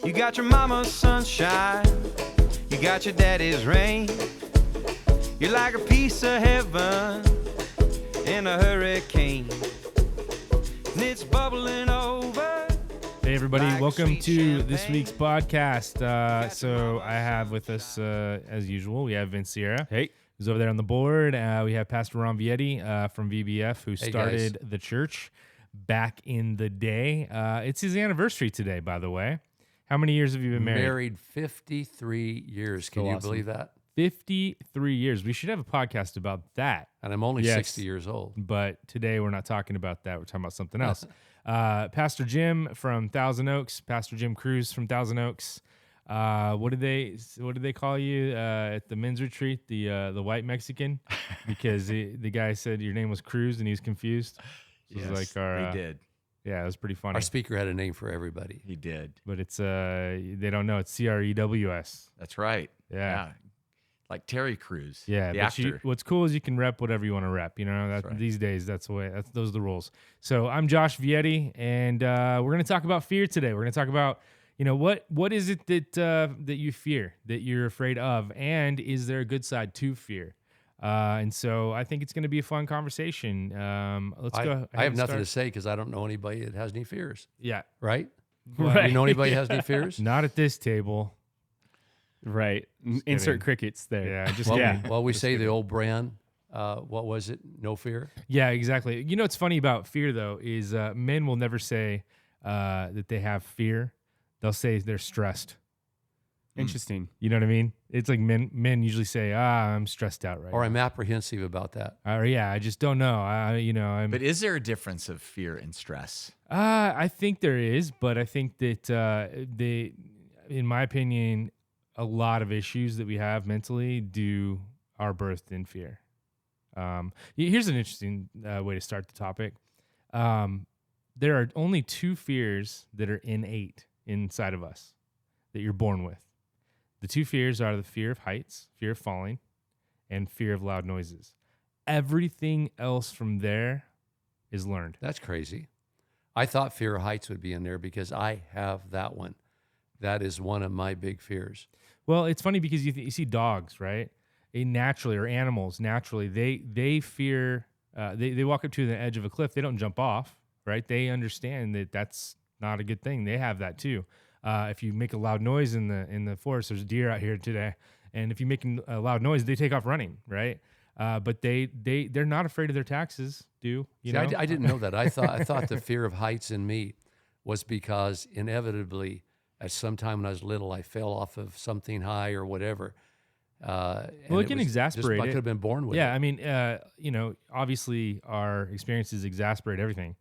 You got your mama's sunshine, you got your daddy's rain. You're like a piece of heaven in a hurricane, and it's bubbling over. Hey everybody, like welcome sweet to this champagne. week's podcast. So I have with us, as usual, we have Vince Sierra. Hey. Who's over there on the board. We have Pastor Ron Vietti from VBF, who Hey, started the church back in the day. It's his anniversary today, by the way. How many years have you been married? Married 53 years. Can So you awesome. believe that? 53 years. We should have a podcast about that. And I'm only Yes. 60 years old. But today we're not talking about that. We're talking about something else. Pastor Jim from Thousand Oaks, Pastor Jim Cruz from Thousand Oaks. What did they call you at the men's retreat? The white Mexican, because the guy said your name was Cruz and he was confused. So it was like our, they did. Yeah, it was pretty funny. Our speaker had a name for everybody. He did. But it's they don't know, it's CREWS. That's right. Yeah. Like Terry Crews. Yeah, the but actor. what's cool is you can rep whatever you want to rep. You know, right. these days those are the rules. So I'm Josh Vietti, and we're going to talk about fear today. We're going to talk about, what is it that you fear, that you're afraid of, and is there a good side to fear? And so I think it's going to be a fun conversation. Let's go ahead I have and nothing to start. say because I don't know anybody that has any fears, Yeah, right? Right. You know anybody that has any fears? not at this table. Right. kidding. Insert crickets there. Yeah, just Well, kidding. well, we say the old brand. What was it? No fear. Yeah, exactly. You know what's funny about fear, though, is men will never say that they have fear. They'll say they're stressed. Interesting. You know what I mean? It's like men usually say, I'm stressed out right Or now. I'm apprehensive about that. Or yeah, I just don't know. I'm. But is there a difference of fear and stress? I think there is, but I think that in my opinion, a lot of issues that we have mentally are birthed in fear. Here's an interesting way to start the topic. There are only two fears that are innate inside of us that you're born with. The two fears are the fear of heights, fear of falling, and fear of loud noises. Everything else from there is learned. That's crazy. I thought fear of heights would be in there because I have that one. That is one of my big fears. Well, it's funny because you see dogs, right? Or animals naturally, they fear. They walk up to the edge of a cliff. They don't jump off, right? They understand that that's not a good thing. They have that too. If you make a loud noise in the forest, there's deer out here today, and if you make a loud noise, they take off running, right? But they're not afraid of their taxes. You See, know? I didn't know that. I thought the fear of heights in me was because inevitably at some time when I was little, I fell off of something high or whatever. Well, it can exasperate I it. could have been born with Yeah, it. I mean, obviously our experiences exasperate everything,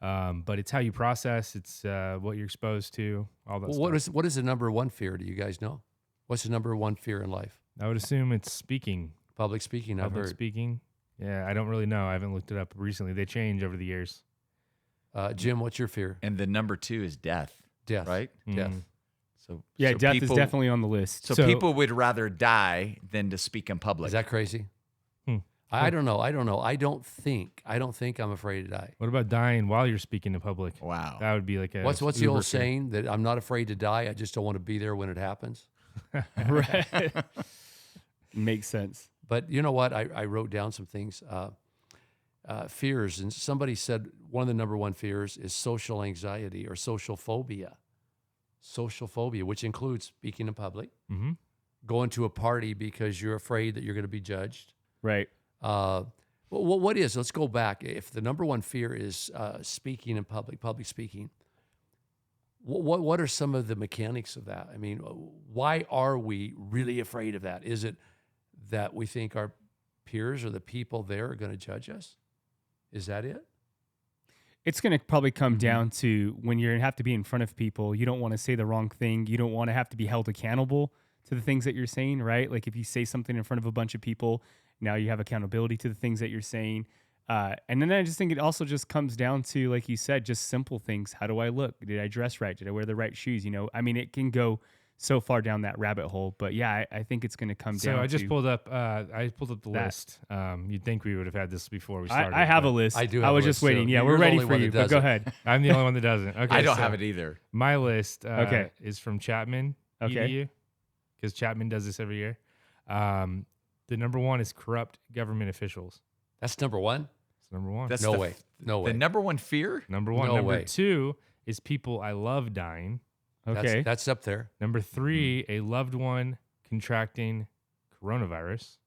but it's how you process. It's what you're exposed to. All that. Well, stuff. what is the number one fear? Do you guys know? What's the number one fear in life? I would assume it's speaking. Public speaking. I've Public heard. speaking. Yeah, I don't really know. I haven't looked it up recently. They change over the years. Jim, what's your fear? And the number 2 is death, Death. right? Death. Mm. So Yeah, so death is people- definitely on the list. So, So- people would rather die than to speak in public. Is that crazy? Hmm. I don't know. I don't think I'm afraid to die. What about dying while you're speaking in public? Wow. That would be like a. What's the uber old fear. saying that I'm not afraid to die? I just don't want to be there when it happens. Right. Makes sense. But you know what? I wrote down some things. Fears, and somebody said one of the number one fears is social anxiety or social phobia. Social phobia, which includes speaking in public, Mm-hmm. going to a party because you're afraid that you're going to be judged. Right. What is? Let's go back. If the number one fear is speaking in public speaking, what are some of the mechanics of that? I mean, why are we really afraid of that? Is it that we think our peers or the people there are going to judge us? Is that it? It's going to probably come Mm-hmm. down to when you have to be in front of people, you don't want to say the wrong thing. You don't want to have to be held accountable to the things that you're saying, right? Like if you say something in front of a bunch of people, now you have accountability to the things that you're saying. And then I just think it also just comes down to, like you said, just simple things. How do I look? Did I dress right? Did I wear the right shoes? I mean, it can go so far down that rabbit hole. But yeah, I think it's going to come down. So I just to pulled up. I pulled up the that. list. You'd think we would have had this before we started. I have a but list. I do I have was a just list, waiting. too. Yeah, You're we're the ready only for one you. that But go doesn't. ahead. I'm the only one that doesn't. Okay, I don't so have it either. My list. Okay. Is from Chapman. Okay. EDU, because Chapman does this every year. The number one is corrupt government officials. That's number one. It's number one. That's No the, way. No way. The number one fear? number one. No number way. two is people I love dying. Okay. That's up there. Number three, a loved one contracting coronavirus.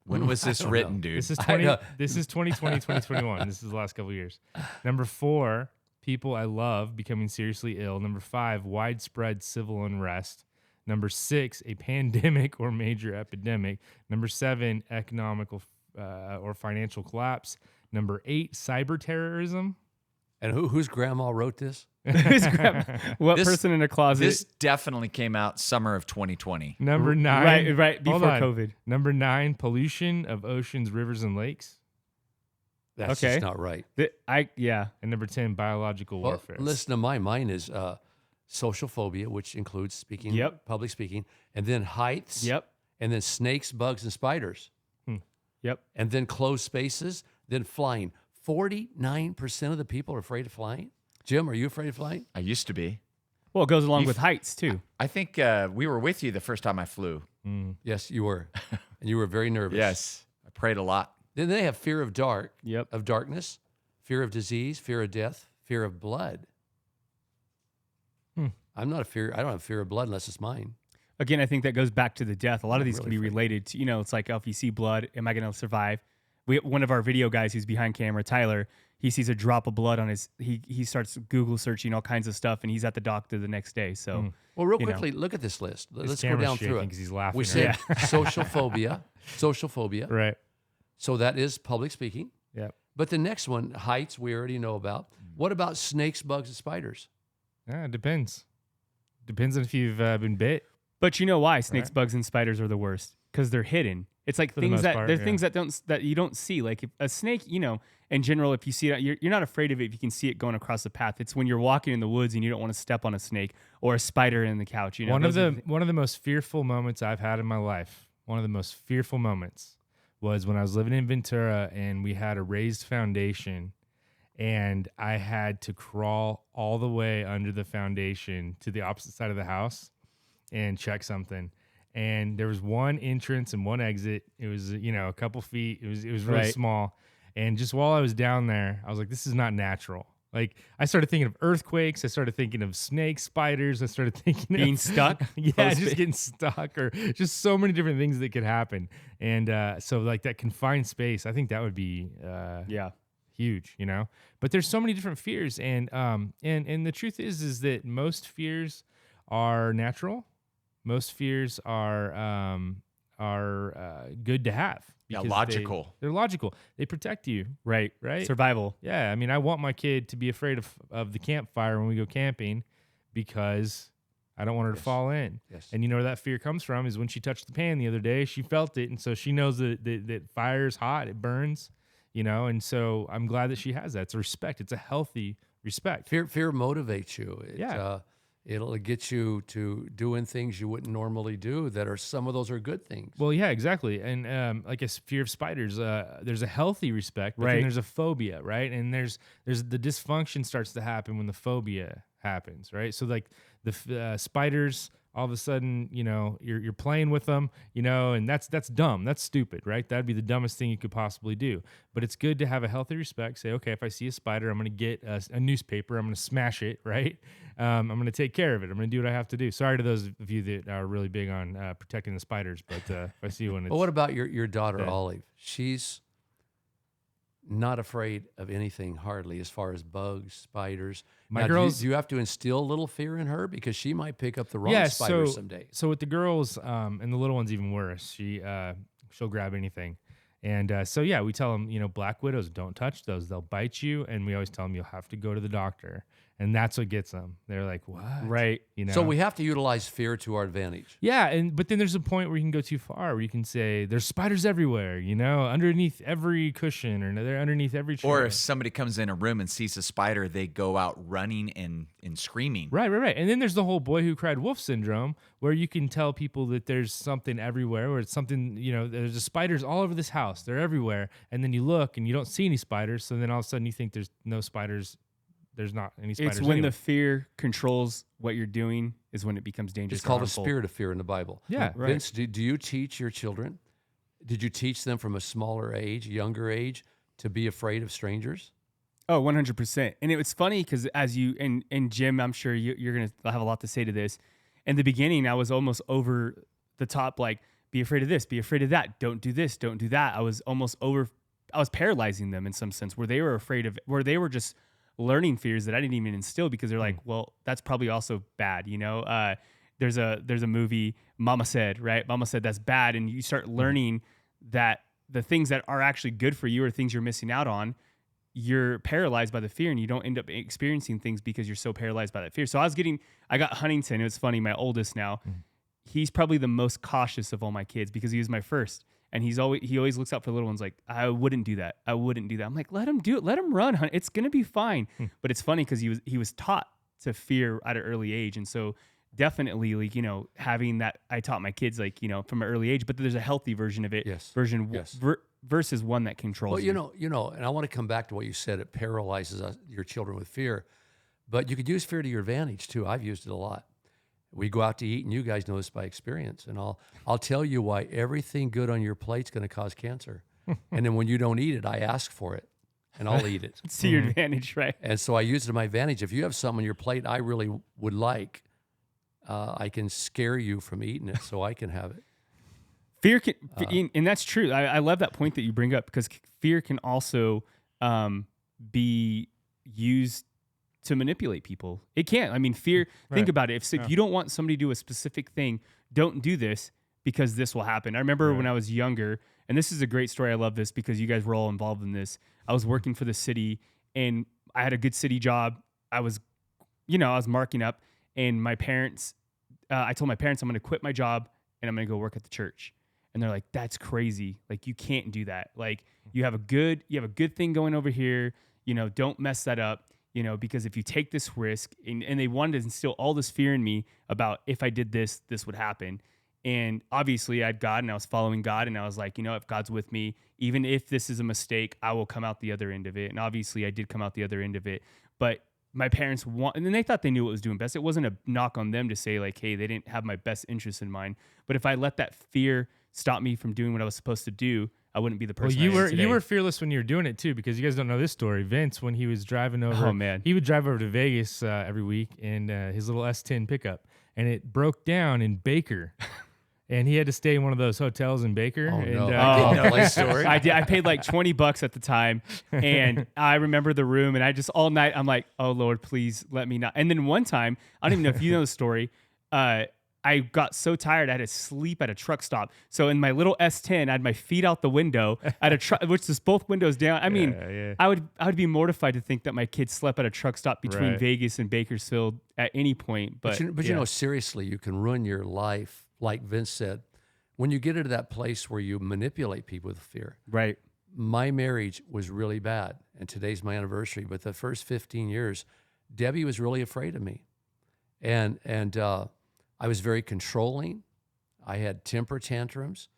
When was this I don't written, know. dude? This is I 20. know. This is 2020, 2021. This is the last couple of years. Number four, people I love becoming seriously ill. Number five, widespread civil unrest. Number six, a pandemic or major epidemic. Number seven, economical or financial collapse. Number eight, cyber terrorism. And whose grandma wrote this? What This- person in a closet? This definitely came out summer of 2020. Number nine, right hold before on. COVID. Number nine, pollution of oceans, rivers, and lakes. That's Okay. just not right. Yeah. And number 10, biological Well, warfare. listen to mine is social phobia, which includes speaking, Yep. public speaking, and then heights. Yep. And then snakes, bugs, and spiders. Yep. And then closed spaces, then flying. 49% of the people are afraid of flying. Jim, are you afraid of flying? I used to be. Well, it goes along You with heights too. I think we were with you the first time I flew. Yes, you were. And you were very nervous. Yes. I prayed a lot. Then they have fear of Yep. of darkness, fear of disease, fear of death, fear of blood. I don't have fear of blood unless it's mine. Again, I think that goes back to the death. A lot of these can really be afraid. related to, it's like, if you see blood, am I going to survive? One of our video guys who's behind camera, Tyler, he sees a drop of blood on his, he starts Google searching all kinds of stuff, and he's at the doctor the next day. So Well, real You know. quickly, look at this list. His Let's go camera's down through shaking it. 'cause he's laughing We right said social phobia. Right. So that is public speaking. Yep. But the next one, heights, we already know about. What about snakes, bugs, and spiders? Yeah, it depends. Depends on if you've been bit. But you know why snakes, Right. bugs, and spiders are the worst? Because they're hidden. It's like the things most that part, they're yeah. things that you don't see. Like if a snake, in general, if you see it, you're not afraid of it if you can see it going across the path. It's when you're walking in the woods and you don't want to step on a snake or a spider in the couch. One of those are the one of the most fearful moments I've had in my life. One of the most fearful moments was when I was living in Ventura and we had a raised foundation, and I had to crawl all the way under the foundation to the opposite side of the house and check something. And there was one entrance and one exit. It was, a couple feet. It was really Right. small. And just while I was down there, I was like, this is not natural. Like, I started thinking of earthquakes. I started thinking of snakes, spiders. I started thinking Being of stuck? yeah, Post- just getting stuck, or just so many different things that could happen. And so, like, that confined space, I think that would be yeah. huge, But there's so many different fears, and the truth is that most fears are natural. Most fears are good to have. Yeah, because logical. They're logical. They protect you, Right. right? Survival. Yeah, I mean, I want my kid to be afraid of the campfire when we go camping because I don't want her to fall in. Yes. And you know where that fear comes from is when she touched the pan the other day, she felt it, and so she knows that fire is hot, it burns, and so I'm glad that she has that. It's a respect. It's a healthy respect. Fear motivates you. Yeah. It'll get you to doing things you wouldn't normally do some of those are good things. Well, yeah, exactly. And like a fear of spiders, there's a healthy respect, but then Right. there's a phobia, right? And there's the dysfunction starts to happen when the phobia happens, right? So like the spiders, all of a sudden, you're playing with them, and that's dumb. That's stupid, right? That'd be the dumbest thing you could possibly do. But it's good to have a healthy respect. Say, okay, if I see a spider, I'm going to get a newspaper. I'm going to smash it, right? I'm going to take care of it. I'm going to do what I have to do. Sorry to those of you that are really big on protecting the spiders, but if I see one, it's... But what about your daughter, Yeah. Olive? She's not afraid of anything hardly as far as bugs, spiders. My Now, girls- do you have to instill a little fear in her because she might pick up the wrong spider someday? So with the girls, and the little one's even worse. She'll grab anything, And so, yeah, we tell them, black widows, don't touch those. They'll bite you. And we always tell them you'll have to go to the doctor. And that's what gets them. They're like, what? Right. So we have to utilize fear to our advantage. Yeah, but then there's a point where you can go too far, where you can say there's spiders everywhere, underneath every cushion, or they're underneath every chair. Or if somebody comes in a room and sees a spider, they go out running and screaming. Right. And then there's the whole boy who cried wolf syndrome, where you can tell people that there's something everywhere, or it's something, there's spiders all over this house. They're everywhere. And then you look and you don't see any spiders. So then all of a sudden you think there's no spiders. There's not any spiders. It's when anyway. the fear controls what you're doing is when it becomes dangerous. It's called a harmful. spirit of fear in the Bible. Yeah. Right. Vince, do you teach your children? Did you teach them from a smaller age, younger age, to be afraid of strangers? Oh, 100%. And it's funny because as you, and Jim, I'm sure you're going to have a lot to say to this. In the beginning, I was almost over the top, like, be afraid of this, be afraid of that. Don't do this, don't do that. I was paralyzing them in some sense where they were they were just learning fears that I didn't even instill because they're like, well, that's probably also bad. There's a movie, Mama Said, right? Mama Said that's bad. And you start learning that the things that are actually good for you or things you're missing out on, you're paralyzed by the fear and you don't end up experiencing things because you're so paralyzed by that fear. So I got Huntington. It was funny. My oldest now, he's probably the most cautious of all my kids because he was my first. And he always looks out for the little ones like, I wouldn't do that. I wouldn't do that. I'm like, let him do it. Let him run. It's going to be fine. But it's funny because he was taught to fear at an early age. And so definitely having that, I taught my kids from an early age, but there's a healthy version of it. Yes. Versus one that controls Well, and I want to come back to what you said. It paralyzes your children with fear. But you could use fear to your advantage too. I've used it a lot. We go out to eat, and you guys know this by experience. And I'll tell you why everything good on your plate's going to cause cancer. And then when you don't eat it, I ask for it, and I'll eat it. It's to your advantage, right? And so I use it to my advantage. If you have something on your plate I really would like, I can scare you from eating it so I can have it. Fear can, and that's true. I love that point that you bring up because fear can also be used to manipulate people. It can. I mean, fear, think about it. If you don't want somebody to do a specific thing, don't do this because this will happen. I remember when I was younger, and this is a great story. I love this because you guys were all involved in this. I was working for the city and I had a good city job. I was marking up, and my parents, I told my parents I'm going to quit my job and I'm going to go work at the church. And they're like, that's crazy. Like, you can't do that. Like, you have a good thing going over here. Don't mess that up. Because if you take this risk, and they wanted to instill all this fear in me about if I did this, this would happen. And obviously I had God and I was following God, and I was like, if God's with me, even if this is a mistake, I will come out the other end of it. And obviously I did come out the other end of it, but my parents and then they thought they knew what was doing best. It wasn't a knock on them to say like, hey, they didn't have my best interest in mind. But if I let that fear stop me from doing what I was supposed to do, I wouldn't be the person. Well, you were fearless when you were doing it too, because you guys don't know this story. Vince, when he was driving over, he would drive over to Vegas every week in his little S10 pickup, and it broke down in Baker, and he had to stay in one of those hotels in Baker. Oh, and, no. I didn't know that story. I did. I paid like $20 at the time, and I remember the room, and I just all night I'm like, oh Lord, please let me not. And then one time, I don't even know if you know the story. I got so tired I had to sleep at a truck stop. So in my little S10, I had my feet out the window at a truck, which is both windows down. I mean, I would be mortified to think that my kid slept at a truck stop between Vegas and Bakersfield at any point. But Seriously, you can ruin your life, like Vince said, when you get into that place where you manipulate people with fear. Right. My marriage was really bad, and today's my anniversary. But the first 15 years, Debbie was really afraid of me, and I was very controlling. I had temper tantrums.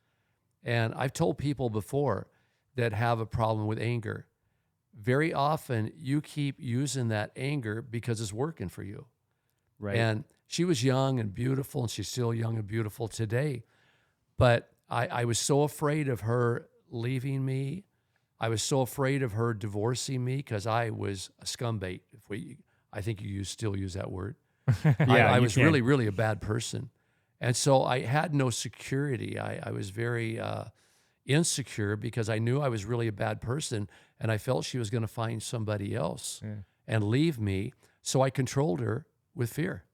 And I've told people before that have a problem with anger, very often you keep using that anger because it's working for you. Right. And she was young and beautiful, and she's still young and beautiful today. But I was so afraid of her leaving me. I was so afraid of her divorcing me because I was a scumbait. I think you still use that word. I was really, really a bad person. And so I had no security. I was very insecure because I knew I was really a bad person, and I felt she was going to find somebody else and leave me. So I controlled her with fear.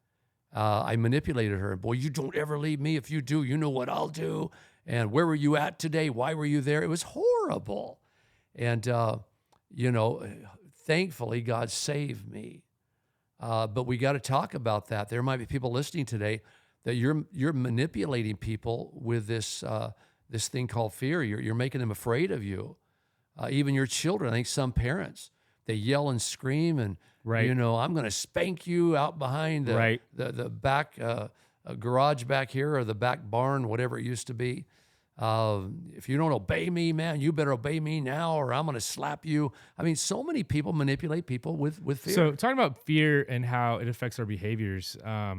I manipulated her. Boy, you don't ever leave me. If you do, you know what I'll do. and where were you at today? Why were you there? It was horrible. And, thankfully, God saved me. But we got to talk about that. There might be people listening today that you're manipulating people with this this thing called fear. You're making them afraid of you. Even your children. I think some parents, they yell and scream and, Right. I'm going to spank you out behind the back garage back here or the back barn, whatever it used to be. If you don't obey me, man, you better obey me now or I'm going to slap you. I mean, so many people manipulate people with fear. So talking about fear and how it affects our behaviors,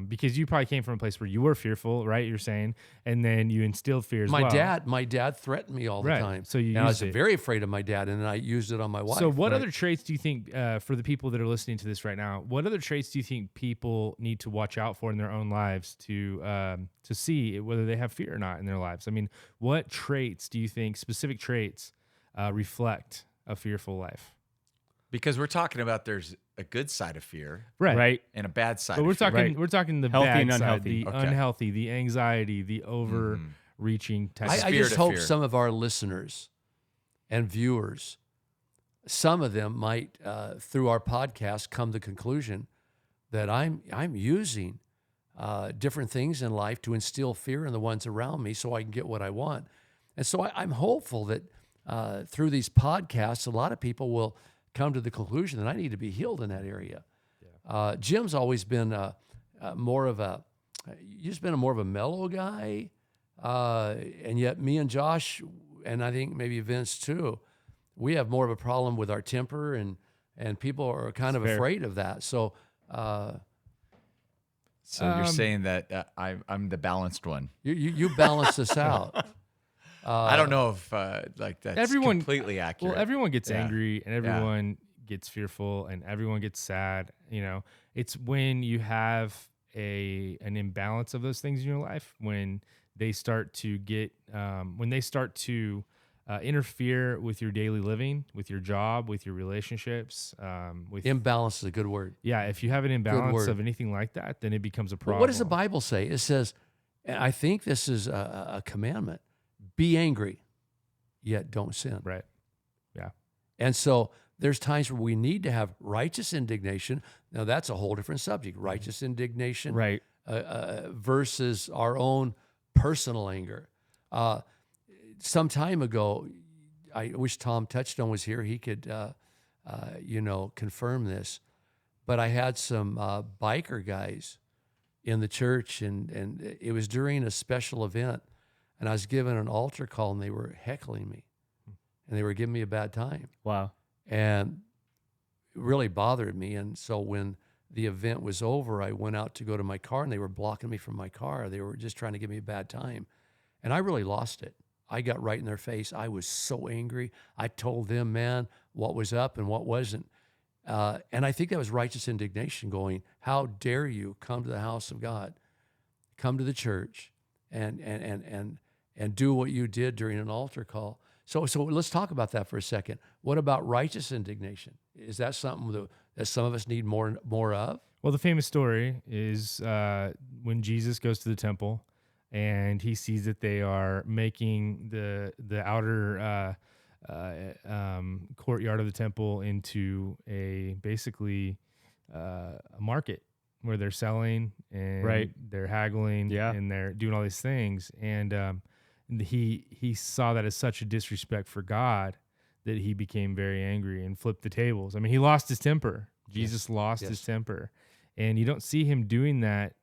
because you probably came from a place where you were fearful, right? You're saying, and then you instilled fear as my well. my dad threatened me all the Right. time. So you and I was used it. very afraid of my dad, and then I used it on my wife. So what right? other traits do you think, for the people that are listening to this right now, what other traits do you think people need to watch out for in their own lives to see whether they have fear or not in their lives? I mean, what traits do you think, specific traits, reflect a fearful life? Because we're talking about there's a good side of fear Right. and a bad side But of we're fear. talking Right. we're talking the Healthy bad and side, unhealthy. the Okay. unhealthy, the anxiety, the overreaching type. I Spirit just of hope fear. some of our listeners and viewers, some of them might, through our podcast, come to the conclusion that I'm using different things in life to instill fear in the ones around me so I can get what I want. And so I'm hopeful that through these podcasts, a lot of people will come to the conclusion that I need to be healed in that area. Jim's always been more of a mellow guy. And yet me and Josh, and I think maybe Vince too, we have more of a problem with our temper, and people are kind of fair. afraid of that. So So you're saying that I'm the balanced one. you balance this out. I don't know if that's Everyone- completely accurate. Well, everyone gets Yeah. angry and everyone gets fearful and everyone gets sad. It's when you have an imbalance of those things in your life, when they start to interfere with your daily living, with your job, with your relationships, Imbalance is a good word. if you have an imbalance word. of anything like that, then it becomes a But problem. what does the Bible say? It says, and I think this is a commandment: be angry, yet don't sin. Right. Yeah. And so there's times where we need to have righteous indignation. Now that's a whole different subject: righteous indignation, Right. versus our own personal anger. Some time ago, I wish Tom Touchstone was here. He could, confirm this. But I had some biker guys in the church, and it was during a special event, and I was given an altar call, and they were heckling me, and they were giving me a bad time, Wow. and it really bothered me. And so when the event was over, I went out to go to my car, and they were blocking me from my car. They were just trying to give me a bad time, and I really lost it. I got right in their face. I was so angry. I told them, man, what was up and what wasn't. And I think that was righteous indignation going, how dare you come to the house of God, come to the church and do what you did during an altar call. So let's talk about that for a second. What about righteous indignation? Is that something that some of us need more of? Well, the famous story is when Jesus goes to the temple and he sees that they are making the outer courtyard of the temple into basically a market where they're selling and Right. they're haggling Yeah. and they're doing all these things. And he saw that as such a disrespect for God that he became very angry and flipped the tables. I mean, he lost his temper. Jesus lost his temper. And you don't see him doing that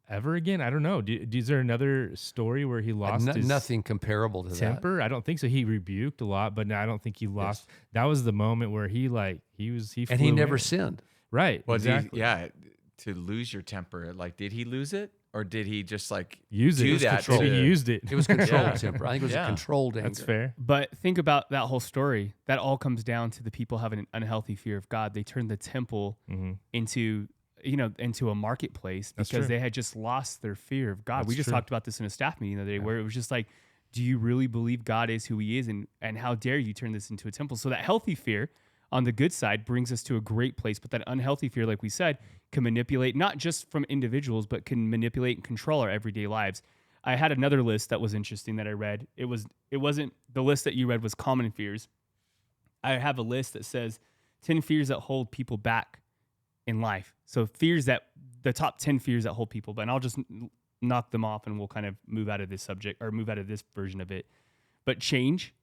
ever again. I don't know. Is there another story where he lost his Nothing comparable to temper? I don't think so. He rebuked a lot, but no, I don't think he lost. That was the moment where he that. And flew he never in. sinned. Right. Well, exactly. to lose your temper, did he lose it, or did he just Use it. do It was that? controlled. to- He used it. It was controlled Yeah. temper. I think it was a Yeah. controlled anger. That's fair. But think about that whole story. That all comes down to the people having an unhealthy fear of God. They turned the temple into a marketplace That's because true. they had just lost their fear of God. We That's just true. talked about this in a staff meeting the other day where it was just like, do you really believe God is who he is? And how dare you turn this into a temple? So that healthy fear on the good side brings us to a great place. But that unhealthy fear, like we said, can manipulate not just from individuals, but can manipulate and control our everyday lives. I had another list that was interesting that I read. It wasn't the list that you read was common fears. I have a list that says 10 fears that hold people back in life. So the top 10 fears that hold people back. And I'll just knock them off and we'll kind of move out of this subject or move out of this version of it. But change,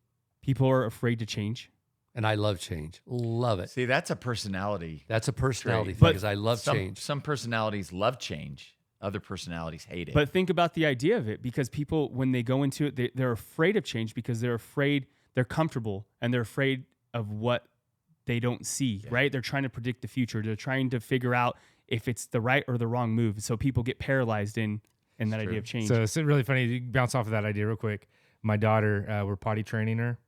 people are afraid to change. And I love change. Love it. See, that's a personality. That's a personality Trait. thing But because I love change. Some personalities love change. Other personalities hate it. But think about the idea of it, because people, when they go into it, they're afraid of change because they're comfortable and they're afraid of what they don't see, right? They're trying to predict the future. They're trying to figure out if it's the right or the wrong move. So people get paralyzed in that idea of change. So it's really funny. You bounce off of that idea real quick. My daughter, we're potty training her,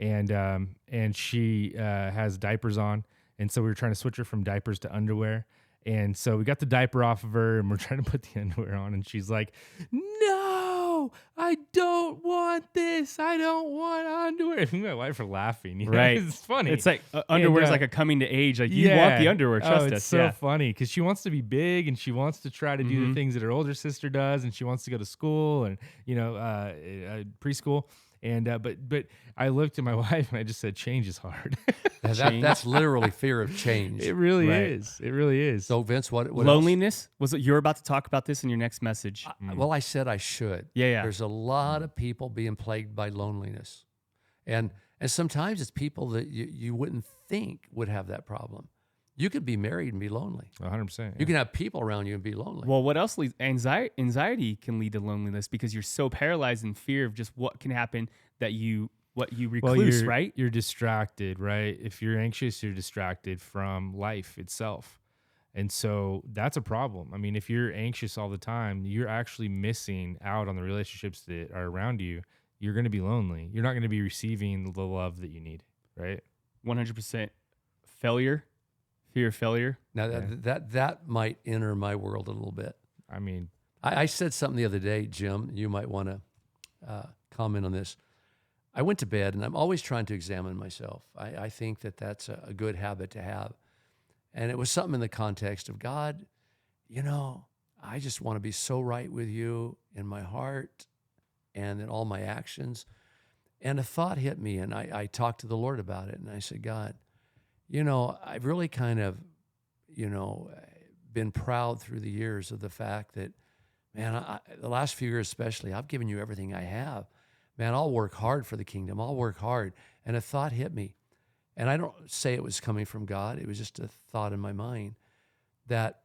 and she has diapers on, and so we were trying to switch her from diapers to underwear. And so we got the diaper off of her and we're trying to put the underwear on. And she's like, no, I don't want this. I don't want underwear. Me and my wife are laughing. You know? Right. It's funny. It's like underwear is like a coming to age. Like you want the underwear. Trust us. It's so funny because she wants to be big and she wants to try to do the things that her older sister does. And she wants to go to school and, preschool. And but I looked at my wife and I just said, change is hard. That's literally fear of change. It really Right. is. It really is. So Vince, what else? Loneliness was it? You're about to talk about this in your next message. Well, I said I should. Yeah. There's a lot of people being plagued by loneliness, and sometimes it's people that you wouldn't think would have that problem. You could be married and be lonely. 100%. You can have people around you and be lonely. Well, what else leads anxiety can lead to loneliness because you're so paralyzed in fear of just what can happen that you recluse, right? You're distracted, right? If you're anxious, you're distracted from life itself. And so that's a problem. I mean, if you're anxious all the time, you're actually missing out on the relationships that are around you. You're going to be lonely. You're not going to be receiving the love that you need, right? 100% failure, fear of failure. Now that might enter my world a little bit. I mean, I said something the other day, Jim. You might want to comment on this. I went to bed, and I'm always trying to examine myself. I think that's a good habit to have. And it was something in the context of God, I just want to be so right with you in my heart and in all my actions. And a thought hit me, and I talked to the Lord about it. And I said, God, I've really kind of, been proud through the years of the fact that, man, the last few years especially, I've given you everything I have. Man, I'll work hard for the kingdom. I'll work hard. And a thought hit me. And I don't say it was coming from God. It was just a thought in my mind that,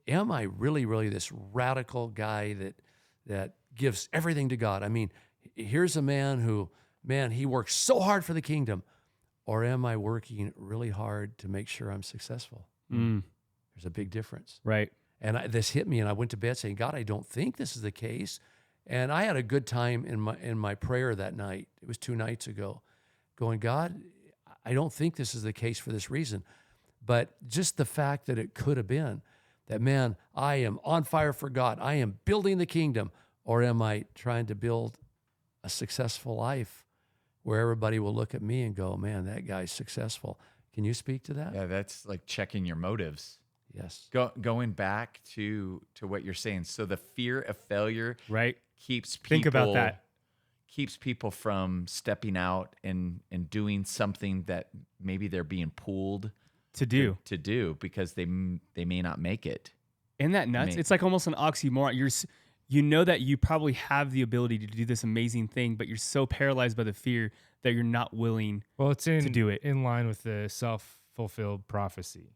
am I really, really this radical guy that gives everything to God? I mean, here's a man who, he works so hard for the kingdom. Or am I working really hard to make sure I'm successful? There's a big difference. Right. And this hit me, and I went to bed saying, God, I don't think this is the case. And I had a good time in my prayer that night. It was 2 nights ago, going, God, I don't think this is the case for this reason. But just the fact that it could have been that, man, I am on fire for God. I am building the kingdom. Or am I trying to build a successful life where everybody will look at me and go, man, that guy's successful. Can you speak to that? Yeah, that's like checking your motives. Yes. Going back to what you're saying. So the fear of failure Right. keeps people Think about that. Keeps people from stepping out and doing something that maybe they're being pulled To do. to do because they may not make it. Isn't that nuts? mean- It's like almost an oxymoron. You know that you probably have the ability to do this amazing thing, but you're so paralyzed by the fear that you're not willing. well, it's to do it. in line with the self-fulfilled prophecy,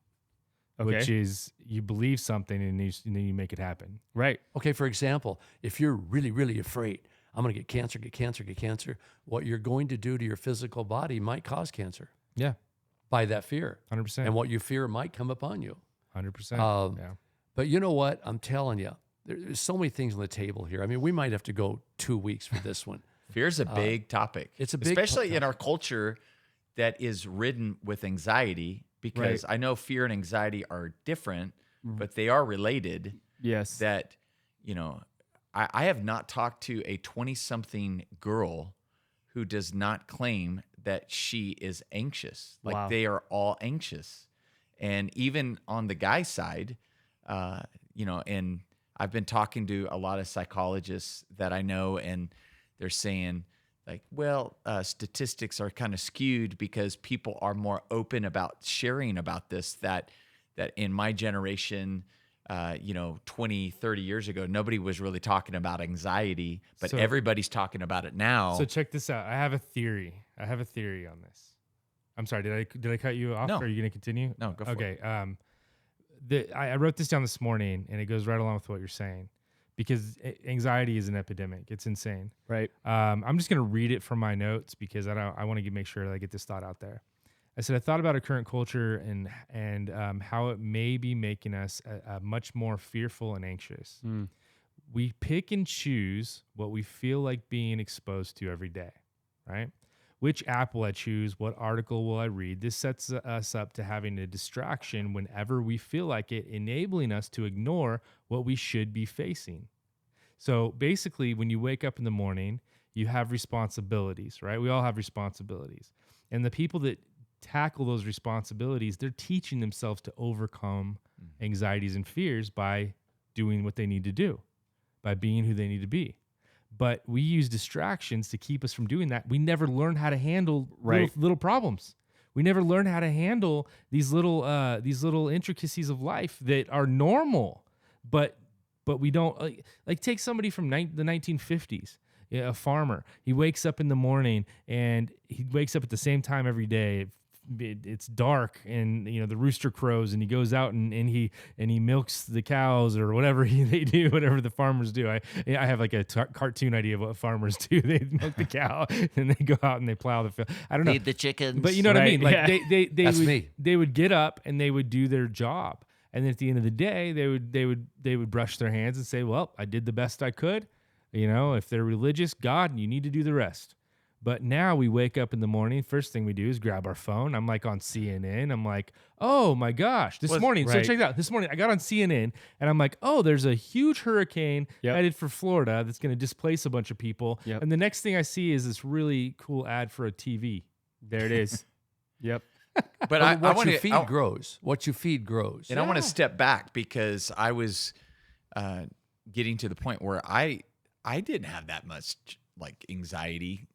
Okay. which is you believe something and then you make it happen. Right. Okay, for example, if you're really, really afraid, I'm going to get cancer, what you're going to do to your physical body might cause cancer Yeah, by that fear. 100%. And what you fear might come upon you. 100%. Um, But you know what? I'm telling you, there's so many things on the table here. I mean, we might have to go 2 weeks for this one. Fear's a big topic. it's a big especially topic. in our culture that is ridden with anxiety, because I know fear and anxiety are different, but they are related. Yes. That, I have not talked to a 20-something girl who does not claim that she is anxious. Like Wow. they are all anxious. And even on the guy side, and I've been talking to a lot of psychologists that I know, and they're saying like, well, statistics are kind of skewed because people are more open about sharing about this. That in my generation, 20, 30 years ago, nobody was really talking about anxiety, but So- everybody's talking about it now. So check this out. I have a theory on this. I'm sorry. Did I cut you off? No. Or are you going to continue? No, go for it. Okay. I wrote this down this morning, and it goes right along with what you're saying, because anxiety is an epidemic. It's insane. Right. I'm just going to read it from my notes because I want to make sure that I get this thought out there. I said I thought about our current culture and how it may be making us much more fearful and anxious. We pick and choose what we feel like being exposed to every day, right? Which app will I choose? What article will I read? This sets us up to having a distraction whenever we feel like it, enabling us to ignore what we should be facing. So basically, when you wake up in the morning, you have responsibilities, right? We all have responsibilities. And the people that tackle those responsibilities, they're teaching themselves to overcome anxieties and fears by doing what they need to do, by being who they need to be. But we use distractions to keep us from doing that. We never learn how to handle little problems. We never learn how to handle these little intricacies of life that are normal, but we don't like take somebody from the 1950s. A farmer. He wakes up in the morning and he wakes up at the same time every day. It's dark and the rooster crows and he goes out and he milks the cows or whatever they do, whatever the farmers do. I have like a cartoon idea of what farmers do. They milk the cow and they go out and they plow the field. I don't know. Feed the chickens. But you know what I mean? Like Yeah. they would get up and they would do their job. And then at the end of the day, they would brush their hands and say, well, I did the best I could. If they're religious, God, you need to do the rest. But now we wake up in the morning. First thing we do is grab our phone. I'm like on CNN. I'm like, oh my gosh, this morning. So check it out. This morning I got on CNN and I'm like, oh, there's a huge hurricane headed for Florida that's going to displace a bunch of people. Yep. And the next thing I see is this really cool ad for a TV. There it is. Yep. But What you feed grows. What you feed grows. And I want to step back because I was getting to the point where I didn't have that much like anxiety,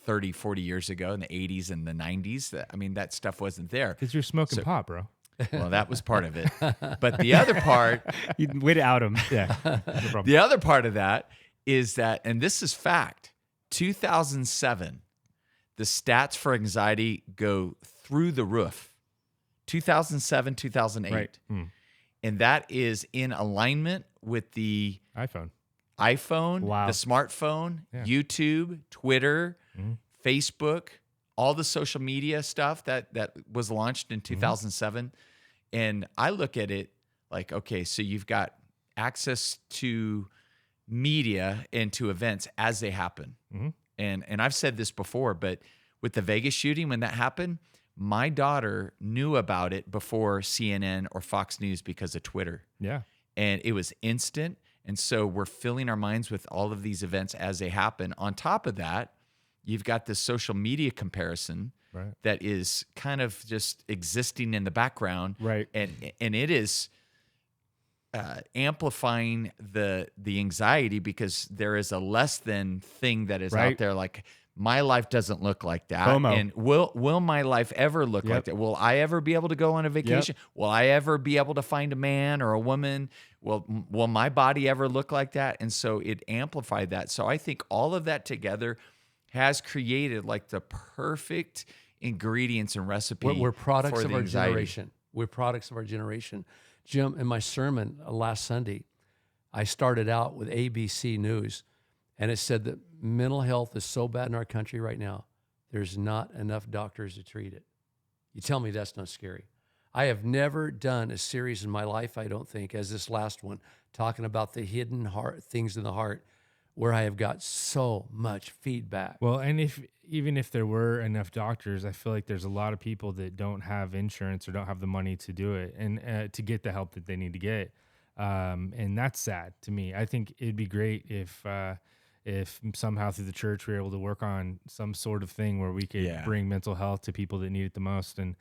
30, 40 years ago in the 80s and the 90s. I mean, that stuff wasn't there. Because you're smoking pot, bro. Well, that was part of it. But the other part, You way to out him. Yeah. No problem. the other part of that is that, and this is fact, 2007, the stats for anxiety go through the roof. 2007, 2008. Right. And that is in alignment with the iPhone, Wow. the smartphone, Yeah. YouTube, Twitter, Facebook, all the social media stuff that was launched in 2007. And I look at it like, okay, so you've got access to media and to events as they happen. And I've said this before, but with the Vegas shooting, when that happened, my daughter knew about it before CNN or Fox News because of Twitter. Yeah. And it was instant. And so we're filling our minds with all of these events as they happen. On top of that, you've got this social media comparison that is kind of just existing in the background. Right. And it is amplifying the anxiety because there is a less than thing that is out there. Like, my life doesn't look like that. FOMO. And will my life ever look like that? Will I ever be able to go on a vacation? Will I ever be able to find a man or a woman? Will my body ever look like that? And so it amplified that. So I think all of that together has created like the perfect ingredients and recipe. We're products for of the our anxiety. generation. We're products of our generation. Jim, in my sermon last Sunday, I started out with ABC News, and it said that mental health is so bad in our country right now, there's not enough doctors to treat it. You tell me that's not scary. I have never done a series in my life, I don't think, as this last one, talking about the hidden heart things in the heart, where I have got so much feedback. Well, and even if there were enough doctors, I feel like there's a lot of people that don't have insurance or don't have the money to do it and to get the help that they need to get. And that's sad to me. I think it'd be great if somehow through the church we were able to work on some sort of thing where we could bring mental health to people that need it the most. And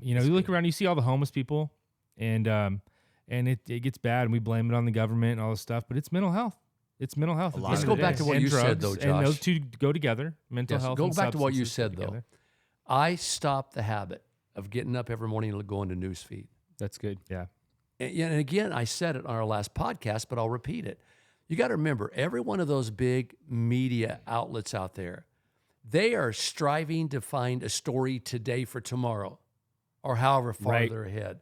you look around, you see all the homeless people, and and it gets bad, and we blame it on the government and all this stuff. But it's mental health. It's mental health. at the Let's end go of the back day. to what And you said, drugs, though, And those Josh. two go together. Mental Yes, health. go and back to what you substances said, go though. together. I stopped the habit of getting up every morning and going to newsfeed. That's good. Yeah. And again, I said it on our last podcast, but I'll repeat it. You got to remember, every one of those big media outlets out there, they are striving to find a story today for tomorrow or however far Right. they're ahead.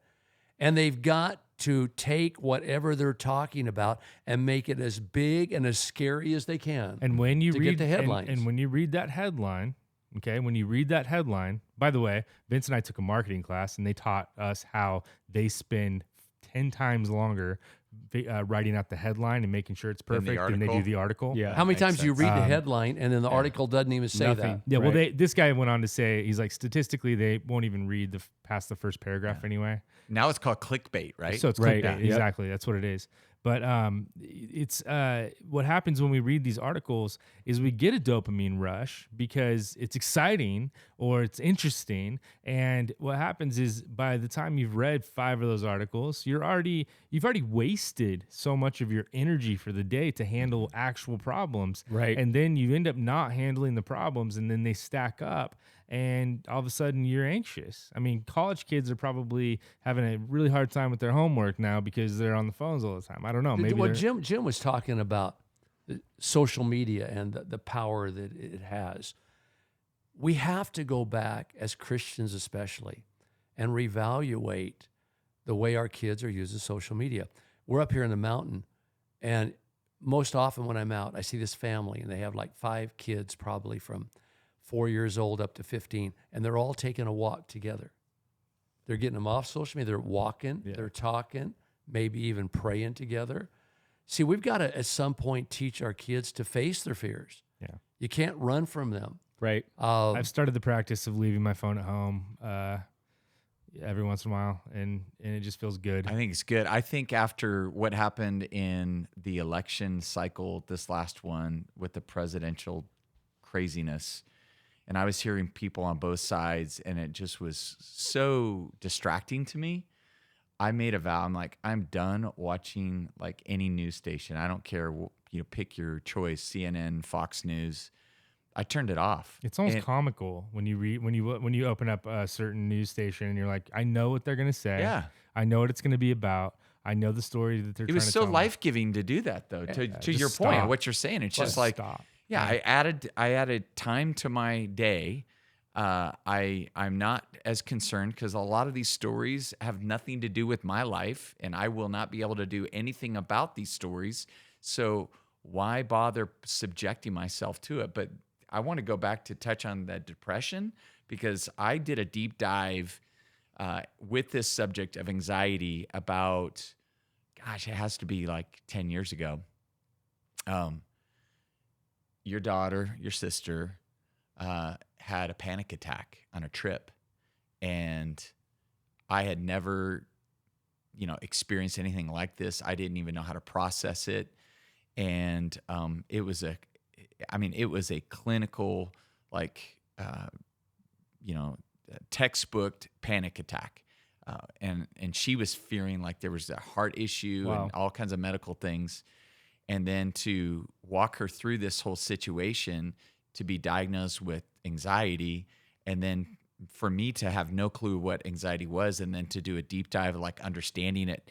And they've got to take whatever they're talking about and make it as big and as scary as they can. And when you to read get the headlines. and when you read that headline, okay, when you read that headline, by the way, Vince and I took a marketing class, and they taught us how they spend 10 times longer writing out the headline and making sure it's Than the perfect than they do article? the article. Yeah. How many makes times do you sense. read the headline and then the article doesn't even say Nothing. that? Yeah, well, Right. this guy went on to say, he's like, statistically, they won't even read past the first paragraph anyway. Now it's called clickbait, right? So it's Right, clickbait. yep. Exactly. That's what it is. But it's what happens when we read these articles is we get a dopamine rush because it's exciting or it's interesting. And what happens is by the time you've read 5 of those articles, you've already wasted so much of your energy for the day to handle actual problems. Right. And then you end up not handling the problems, and then they stack up, and all of a sudden you're anxious. I mean, college kids are probably having a really hard time with their homework now because they're on the phones all the time. I don't know. Maybe What they're- Jim was talking about, social media and the power that it has. We have to go back as Christians, especially, and reevaluate the way our kids are using social media. We're up here in the mountain, and most often when I'm out, I see this family, and they have like 5 kids, probably from 4 years old up to 15, and they're all taking a walk together. They're getting them off social media. They're walking, they're talking, maybe even praying together. See, we've got to, at some point, teach our kids to face their fears. Yeah. You can't run from them. Right. I've started the practice of leaving my phone at home every once in a while, and it just feels good. I think it's good. I think after what happened in the election cycle, this last one with the presidential craziness, and I was hearing people on both sides, and it just was so distracting to me. I made a vow. I'm like, I'm done watching like any news station. I don't care. Pick your choice: CNN, Fox News. I turned it off. It's almost And- comical when you open up a certain news station and you're like, I know what they're gonna say. Yeah. I know what it's gonna be about. I know the story that they're. It was trying to so tell me. life giving to do that, though. To just your point, stop. what you're saying, it's Just just like, stop. yeah, I added time to my day. I'm not as concerned because a lot of these stories have nothing to do with my life, and I will not be able to do anything about these stories. So why bother subjecting myself to it? But I want to go back to touch on that depression, because I did a deep dive with this subject of anxiety about, gosh, it has to be like 10 years ago. Your daughter, your sister, had a panic attack on a trip, and I had never, experienced anything like this. I didn't even know how to process it, and it was a clinical, textbook panic attack, and she was fearing like there was a heart issue Wow. and all kinds of medical things. And then to walk her through this whole situation, to be diagnosed with anxiety, and then for me to have no clue what anxiety was, and then to do a deep dive, like understanding it,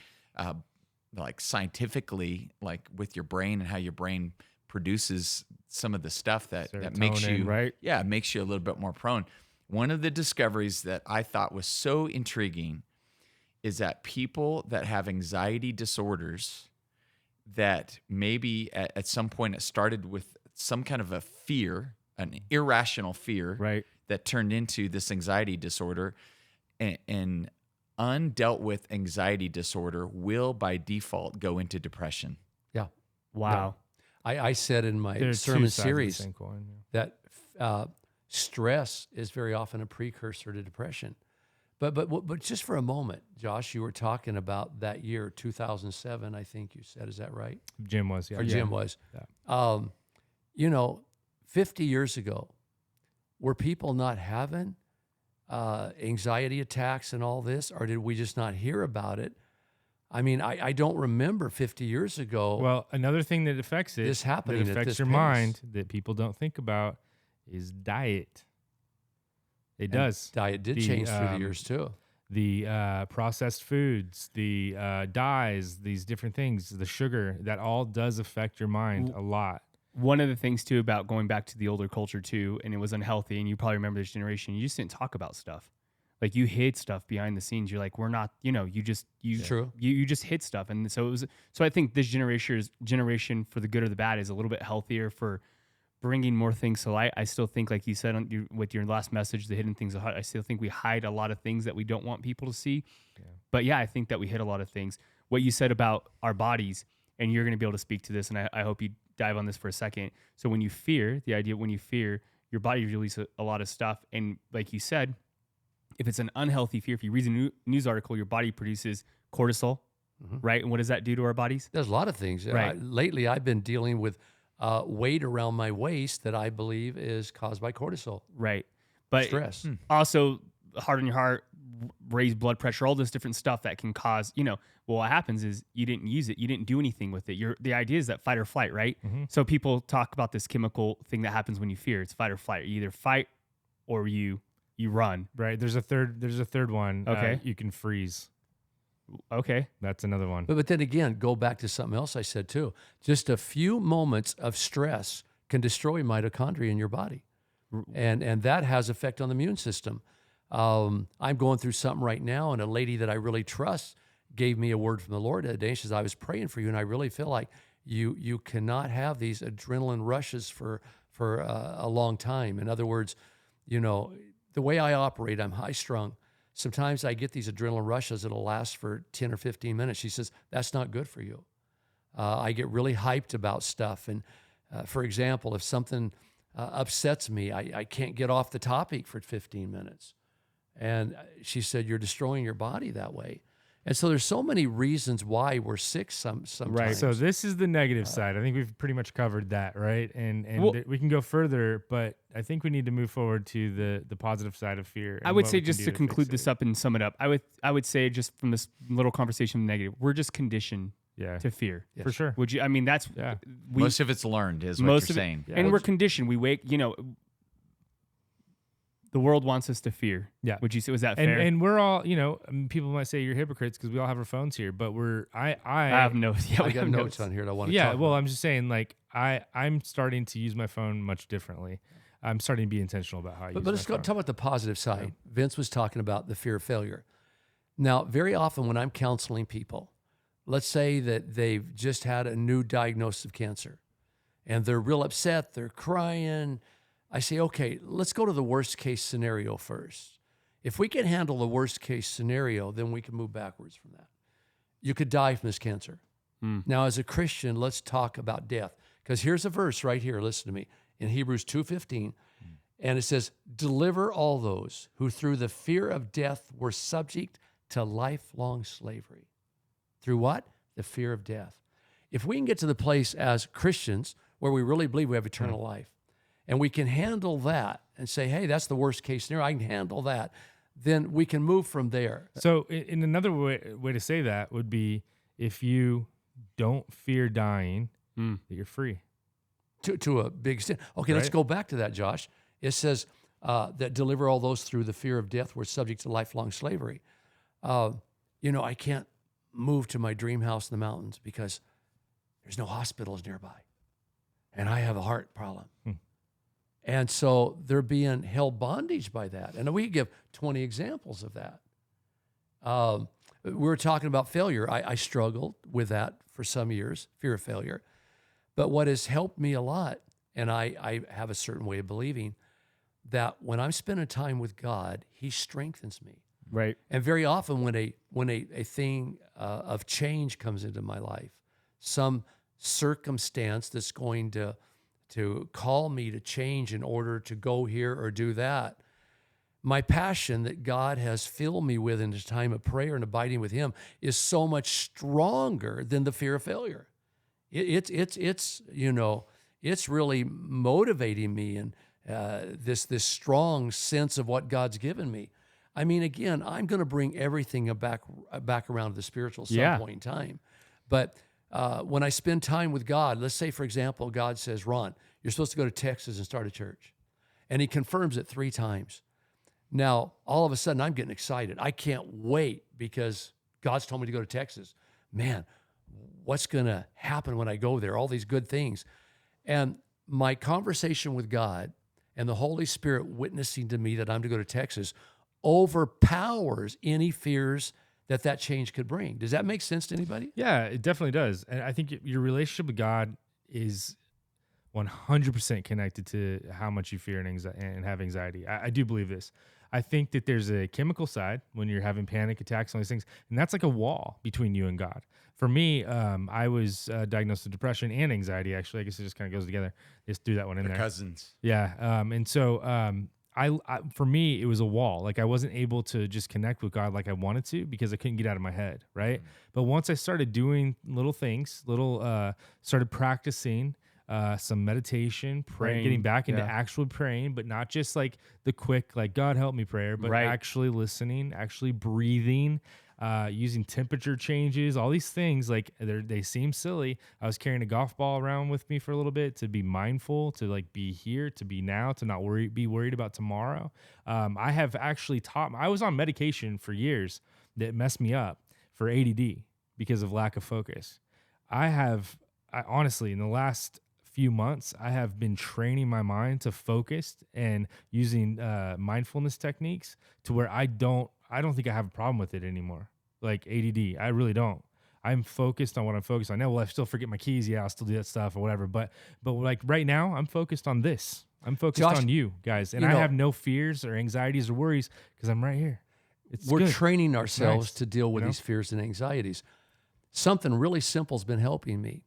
like scientifically, like with your brain and how your brain produces some of the stuff that makes Serotonin, you, right? Yeah, it makes you a little bit more prone. One of the discoveries that I thought was so intriguing is that people that have anxiety disorders, that maybe at some point it started with some kind of a fear, an irrational fear, Right. that turned into this anxiety disorder, and undealt with anxiety disorder will by default go into depression. Yeah. Wow. I said in my There are two sermon sides of the series same coin, yeah. that stress is very often a precursor to depression. But just for a moment, Josh, you were talking about that year, 2007, I think you said. Is that right? Jim was, yeah. Or Jim was. Yeah. 50 years ago, were people not having anxiety attacks and all this, or did we just not hear about it? I mean, I don't remember 50 years ago. Well, another thing that affects it, This happening that at affects this your pace. mind that people don't think about is diet. It does. Diet did The, change through the years too. The processed foods, the dyes, these different things, the sugar, that all does affect your mind a lot. One of the things too about going back to the older culture too, and it was unhealthy, and you probably remember this generation, you just didn't talk about stuff. Like you hid stuff behind the scenes. You're like, we're not, you just True. you just hid stuff. And so it was, so I think this generation for the good or the bad is a little bit healthier for bringing more things to light. I still think, like you said with your last message, the hidden things of heart, I still think we hide a lot of things that we don't want people to see. Yeah. But yeah, I think that we hid a lot of things. What you said about our bodies, and you're going to be able to speak to this, and I hope you dive on this for a second. So when you fear, the idea when you fear, your body releases a lot of stuff. And like you said, if it's an unhealthy fear, if you read a news article, your body produces cortisol, right? And what does that do to our bodies? There's a lot of things. Right. Lately, I've been dealing with weight around my waist that I believe is caused by cortisol. Right. But Stress. also heart on your heart, raised blood pressure, all this different stuff that can cause, well, what happens is you didn't use it. You didn't do anything with it. The idea is that fight or flight, right? So people talk about this chemical thing that happens when you fear. It's fight or flight. You either fight or you run. Right. There's a third one. Okay. You can freeze. Okay. That's another one. But then again, go back to something else I said too. Just a few moments of stress can destroy mitochondria in your body. And that has effect on the immune system. I'm going through something right now, and a lady that I really trust gave me a word from the Lord the other day. She says, I was praying for you, and I really feel like you cannot have these adrenaline rushes for a long time. In other words, the way I operate, I'm high strung. Sometimes I get these adrenaline rushes that'll last for 10 or 15 minutes. She says, that's not good for you. I get really hyped about stuff. And for example, if something upsets me, I can't get off the topic for 15 minutes. And she said, you're destroying your body that way. And so there's so many reasons why we're sick sometimes. Right. So this is the negative side. I think we've pretty much covered that, right? And Well- we can go further, but I think we need to move forward to the positive side of fear. I would say, just to conclude this up and sum it up, I would say, just from this little conversation, negative, we're just conditioned to fear. for sure. Would you? I mean, that's Most of it's learned, is what most you're of it- saying. and we're conditioned. We wake. The world wants us to fear. Yeah. Would you say, was that fair? And we're all, people might say you're hypocrites because we all have our phones here, but I have notes. Yeah, I we got have notes on here that I want to yeah, talk well, about. I'm just saying, like, I'm starting to use my phone much differently. I'm starting to be intentional about how I use But my let's phone. talk about the positive side. Vince was talking about the fear of failure. Now, very often when I'm counseling people, let's say that they've just had a new diagnosis of cancer and they're real upset, they're crying. I say, okay, let's go to the worst case scenario first. If we can handle the worst case scenario, then we can move backwards from that. You could die from this cancer. Now, as a Christian, let's talk about death. Because here's a verse right here, listen to me, in Hebrews 2:15. And it says, deliver all those who through the fear of death were subject to lifelong slavery. Through what? The fear of death. If we can get to the place as Christians where we really believe we have eternal life, and we can handle that and say, hey, that's the worst case scenario, I can handle that, then we can move from there. So, in another way to say that would be, if you don't fear dying, that you're free. To a big extent. Okay, let's Right. go back to that, Josh. It says that deliver all those through the fear of death were subject to lifelong slavery. I can't move to my dream house in the mountains because there's no hospitals nearby. And I have a heart problem. And so they're being held bondage by that. And we give 20 examples of that. We were talking about failure. I struggled with that for some years, fear of failure. But what has helped me a lot, and I have a certain way of believing, that when I'm spending time with God, He strengthens me. Right. And very often when a thing of change comes into my life, some circumstance that's going to call me to change in order to go here or do that, my passion that God has filled me with in this time of prayer and abiding with Him is so much stronger than the fear of failure. It's really motivating me, and this strong sense of what God's given me. I mean, again, I'm going to bring everything back around to the spiritual at some Yeah. point in time. But when I spend time with God, let's say, for example, God says, Ron, you're supposed to go to Texas and start a church. And he confirms it 3 times. Now, all of a sudden, I'm getting excited. I can't wait because God's told me to go to Texas. Man, what's going to happen when I go there? All these good things. And my conversation with God and the Holy Spirit witnessing to me that I'm to go to Texas overpowers any fears that change could bring. Does that make sense to anybody? Yeah, it definitely does. And I think your relationship with God is 100% connected to how much you fear and have anxiety. I do believe this. I think that there's a chemical side when you're having panic attacks and all these things, and that's like a wall between you and God. For me, I was diagnosed with depression and anxiety. Actually, I guess it just kind of goes together. Just threw that one in there. Cousins. Yeah. And so I for me, it was a wall. Like I wasn't able to just connect with God like I wanted to because I couldn't get out of my head. Right. But once I started doing little things, started practicing some meditation, getting back into actually praying, but not just like the quick, like God help me prayer, but actually listening, actually breathing, using temperature changes, all these things, like they seem silly. I was carrying a golf ball around with me for a little bit to be mindful, to like be here, to be now, to not be worried about tomorrow. I have actually I was on medication for years that messed me up for ADD because of lack of focus. I honestly, in the last few months, I have been training my mind to focus and using mindfulness techniques to where I don't think I have a problem with it anymore. Like ADD, I really don't. I'm focused on what I'm focused on. Now, will I still forget my keys? Yeah, I'll still do that stuff or whatever. But like right now, I'm focused on this. I'm focused Josh, on you guys, and I have no fears or anxieties or worries because I'm right here. We're good. training ourselves nice, to deal with these fears and anxieties. Something really simple has been helping me.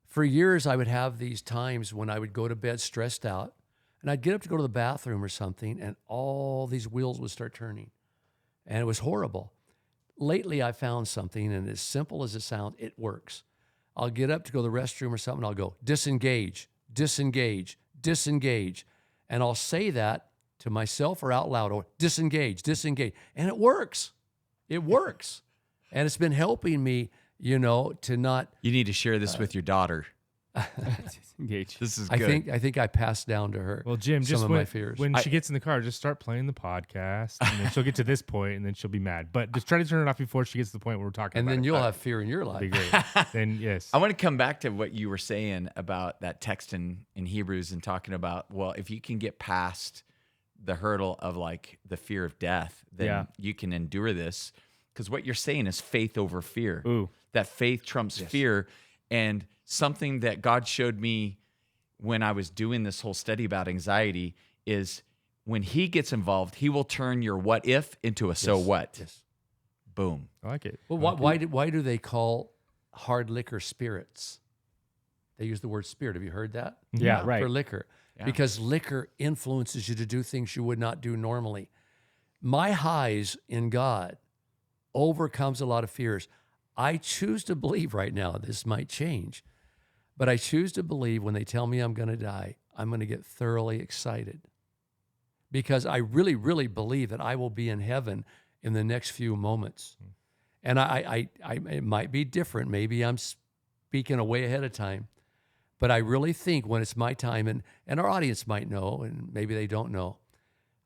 For years, I would have these times when I would go to bed stressed out, and I'd get up to go to the bathroom or something, and all these wheels would start turning. And it was horrible. Lately, I found something, and as simple as it sounds, it works. I'll get up to go to the restroom or something, I'll go, disengage, disengage, disengage. And I'll say that to myself or out loud, or disengage, disengage. And it works. It works. And it's been helping me, to not. You need to share this with your daughter. Engage. This is good. I think I passed down to her. Well, Jim, some just of my fears. when she gets in the car, just start playing the podcast, and then she'll get to this point, and then she'll be mad. But just try to turn it off before she gets to the point where we're talking. And about then it. you'll have fear in your life. Be great. Then yes, I want to come back to what you were saying about that text in Hebrews and talking about, well, if you can get past the hurdle of like the fear of death, then you can endure this. Because what you're saying is faith over fear. Ooh. That faith trumps fear. And something that God showed me when I was doing this whole study about anxiety is when he gets involved, he will turn your what if into a so what. Yes. Boom. I like it. Well, why do they call hard liquor spirits? They use the word spirit. Have you heard that? Yeah, right. For liquor. Yeah. Because liquor influences you to do things you would not do normally. My highs in God overcomes a lot of fears. I choose to believe right now, this might change, but I choose to believe when they tell me I'm going to die, I'm going to get thoroughly excited because I really, really believe that I will be in heaven in the next few moments. And I it might be different. Maybe I'm speaking way ahead of time, but I really think when it's my time, and our audience might know, and maybe they don't know,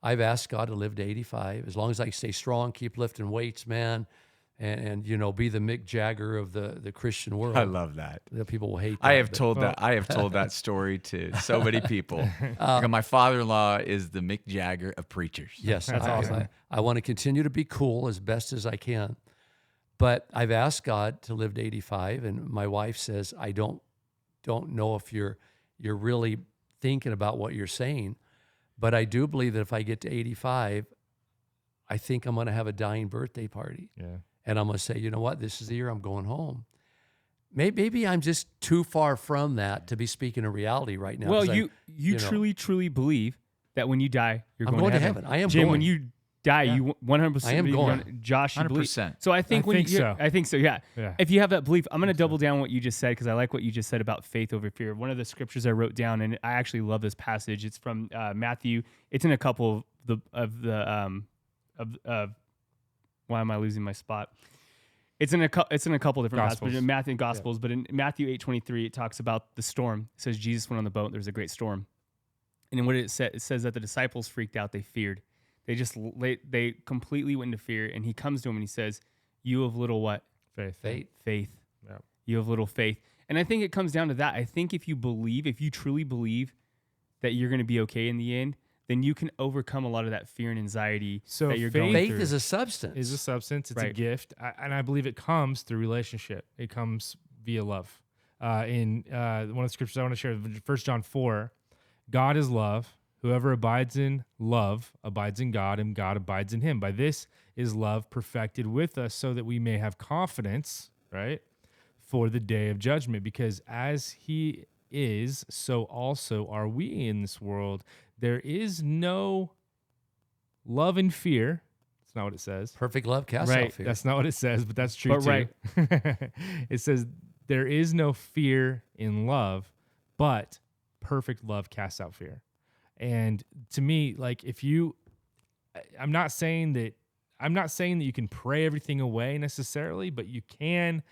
I've asked God to live to 85. As long as I stay strong, keep lifting weights, man, and be the Mick Jagger of the Christian world. I love that. The people will hate that. I have told that story to so many people. My father-in-law is the Mick Jagger of preachers. Yes, That's awesome. I want to continue to be cool as best as I can. But I've asked God to live to 85, and my wife says, I don't know if you're really thinking about what you're saying. But I do believe that if I get to 85, I think I'm going to have a dying birthday party. Yeah. And I'm going to say, you know what? This is the year I'm going home. Maybe I'm just too far from that to be speaking in reality right now. Well, 'cause you truly believe that when you die, you're I'm going to heaven. I am Jim, going. when you die, you 100%. I am going. Josh, you believe. 100%. So I think so. I think so. Yeah. Yeah. If you have that belief, I'm going to double down what you just said because I like what you just said about faith over fear. One of the scriptures I wrote down, and I actually love this passage. It's from Matthew. It's in a couple of of why am I losing my spot? It's in a couple different Gospels. passages in Matthew and Gospels, but in Matthew 8:23 it talks about the storm. It says Jesus went on the boat. There was a great storm, and then what it says that the disciples freaked out. They feared. They completely went into fear. And he comes to him and he says, "You of little what? Faith. Faith. Yeah. You have little faith." And I think it comes down to that. I think if you truly believe that you're going to be okay in the end, then you can overcome a lot of that fear and anxiety So that you're going Faith through. is a substance. Is a substance. It's a Right. gift, and I believe it comes through relationship. It comes via love. In one of the scriptures I want to share, 1 John 4, God is love. Whoever abides in love abides in God, and God abides in him. By this is love perfected with us, so that we may have confidence, right, for the day of judgment. Because as he is, so also are we in this world. There is no love and fear. That's not what it says. Perfect love casts Right. out fear. That's not what it says, but that's true But too. right. It says there is no fear in love, but perfect love casts out fear. And to me, like I'm not saying that you can pray everything away necessarily, but you can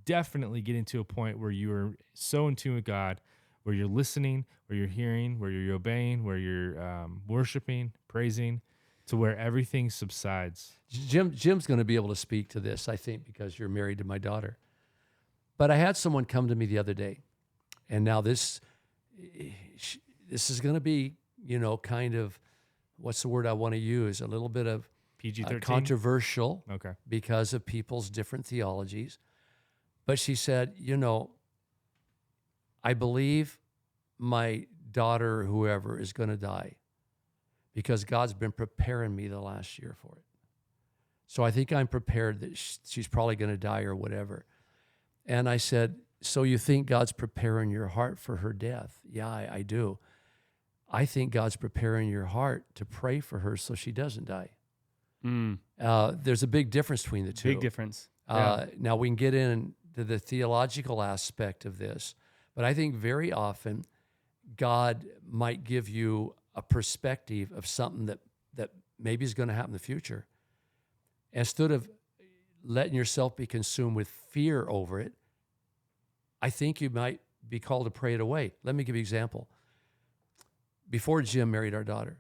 definitely get into a point where you are so in tune with God, where you're listening, where you're hearing, where you're obeying, where you're worshiping, praising, to where everything subsides. Jim's going to be able to speak to this, I think, because you're married to my daughter. But I had someone come to me the other day, and now this is going to be, kind of, what's the word I want to use? A little bit of PG-13? controversial Okay. because of people's different theologies. But she said, I believe my daughter, whoever, is going to die because God's been preparing me the last year for it. So I think I'm prepared that she's probably going to die or whatever. And I said, so you think God's preparing your heart for her death? Yeah, I do. I think God's preparing your heart to pray for her so she doesn't die. There's a big difference between the two. Big difference. Now we can get into the theological aspect of this, but I think very often God might give you a perspective of something that maybe is going to happen in the future. Instead of letting yourself be consumed with fear over it, I think you might be called to pray it away. Let me give you an example. Before Jim married our daughter,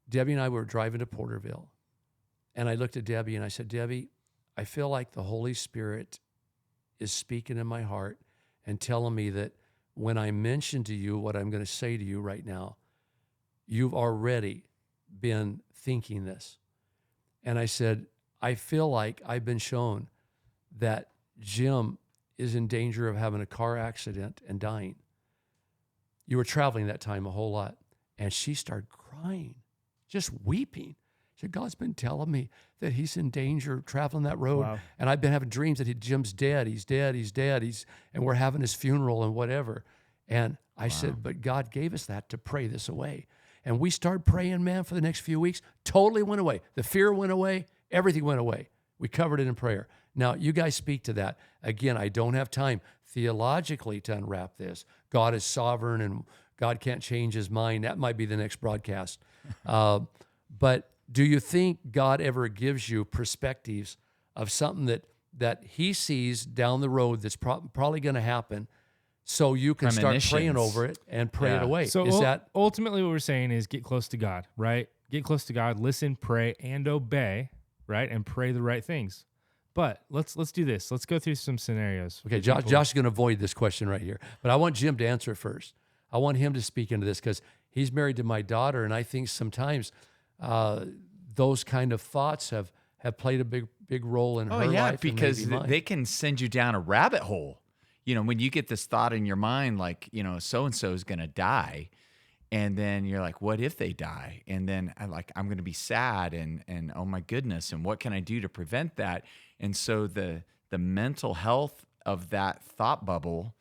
Debbie and I were driving to Porterville, and I looked at Debbie and I said, Debbie, I feel like the Holy Spirit is speaking in my heart and telling me that when I mention to you what I'm going to say to you right now, you've already been thinking this. And I said, I feel like I've been shown that Jim is in danger of having a car accident and dying. You were traveling that time a whole lot. And she started crying, just weeping. She said, God's been telling me that he's in danger of traveling that road. Wow. And I've been having dreams that Jim's dead. He's dead. And we're having his funeral and whatever. And I said, but God gave us that to pray this away. And we started praying, man, for the next few weeks. Totally went away. The fear went away. Everything went away. We covered it in prayer. Now, you guys speak to that. Again, I don't have time theologically to unwrap this. God is sovereign and God can't change his mind. That might be the next broadcast. But do you think God ever gives you perspectives of something that he sees down the road that's probably going to happen, so you can start praying Premonitions. over it and pray it Yeah. away? So Is that ultimately what we're saying is get close to God, right? Get close to God, listen, pray, and obey, right? And pray the right things. But let's do this. Let's go through some scenarios. okay? Josh is going to avoid this question right here, but I want Jim to answer it first. I want him to speak into this because he's married to my daughter, and I think sometimes those kind of thoughts have played a big role in her life. and because maybe mine. they can send you down a rabbit hole. When you get this thought in your mind, like, so and so is going to die, and then you're like, what if they die? And then I'm going to be sad and oh my goodness, and what can I do to prevent that? And so the mental health of that thought bubble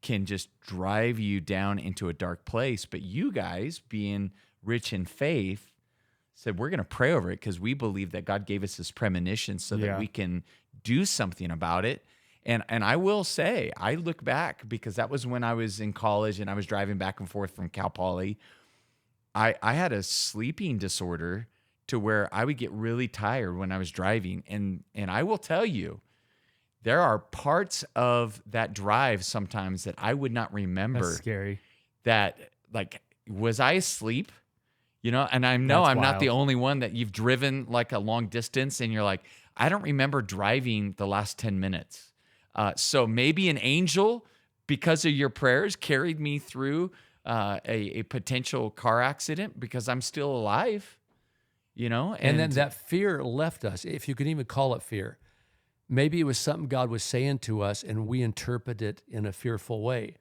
can just drive you down into a dark place. But you guys, being rich in faith, said, we're going to pray over it because we believe that God gave us this premonition so that Yeah. we can do something about it. And I will say, I look back because that was when I was in college and I was driving back and forth from Cal Poly. I had a sleeping disorder to where I would get really tired when I was driving. And I will tell you, there are parts of that drive sometimes that I would not remember. That's scary. That, like, was I asleep? You know, and I know That's I'm not the wild. only one that you've driven like a long distance and you're like, I don't remember driving the last 10 minutes. So maybe an angel, because of your prayers, carried me through a potential car accident because I'm still alive, you know? And then that fear left us, if you can even call it fear. Maybe it was something God was saying to us and we interpret it in a fearful way.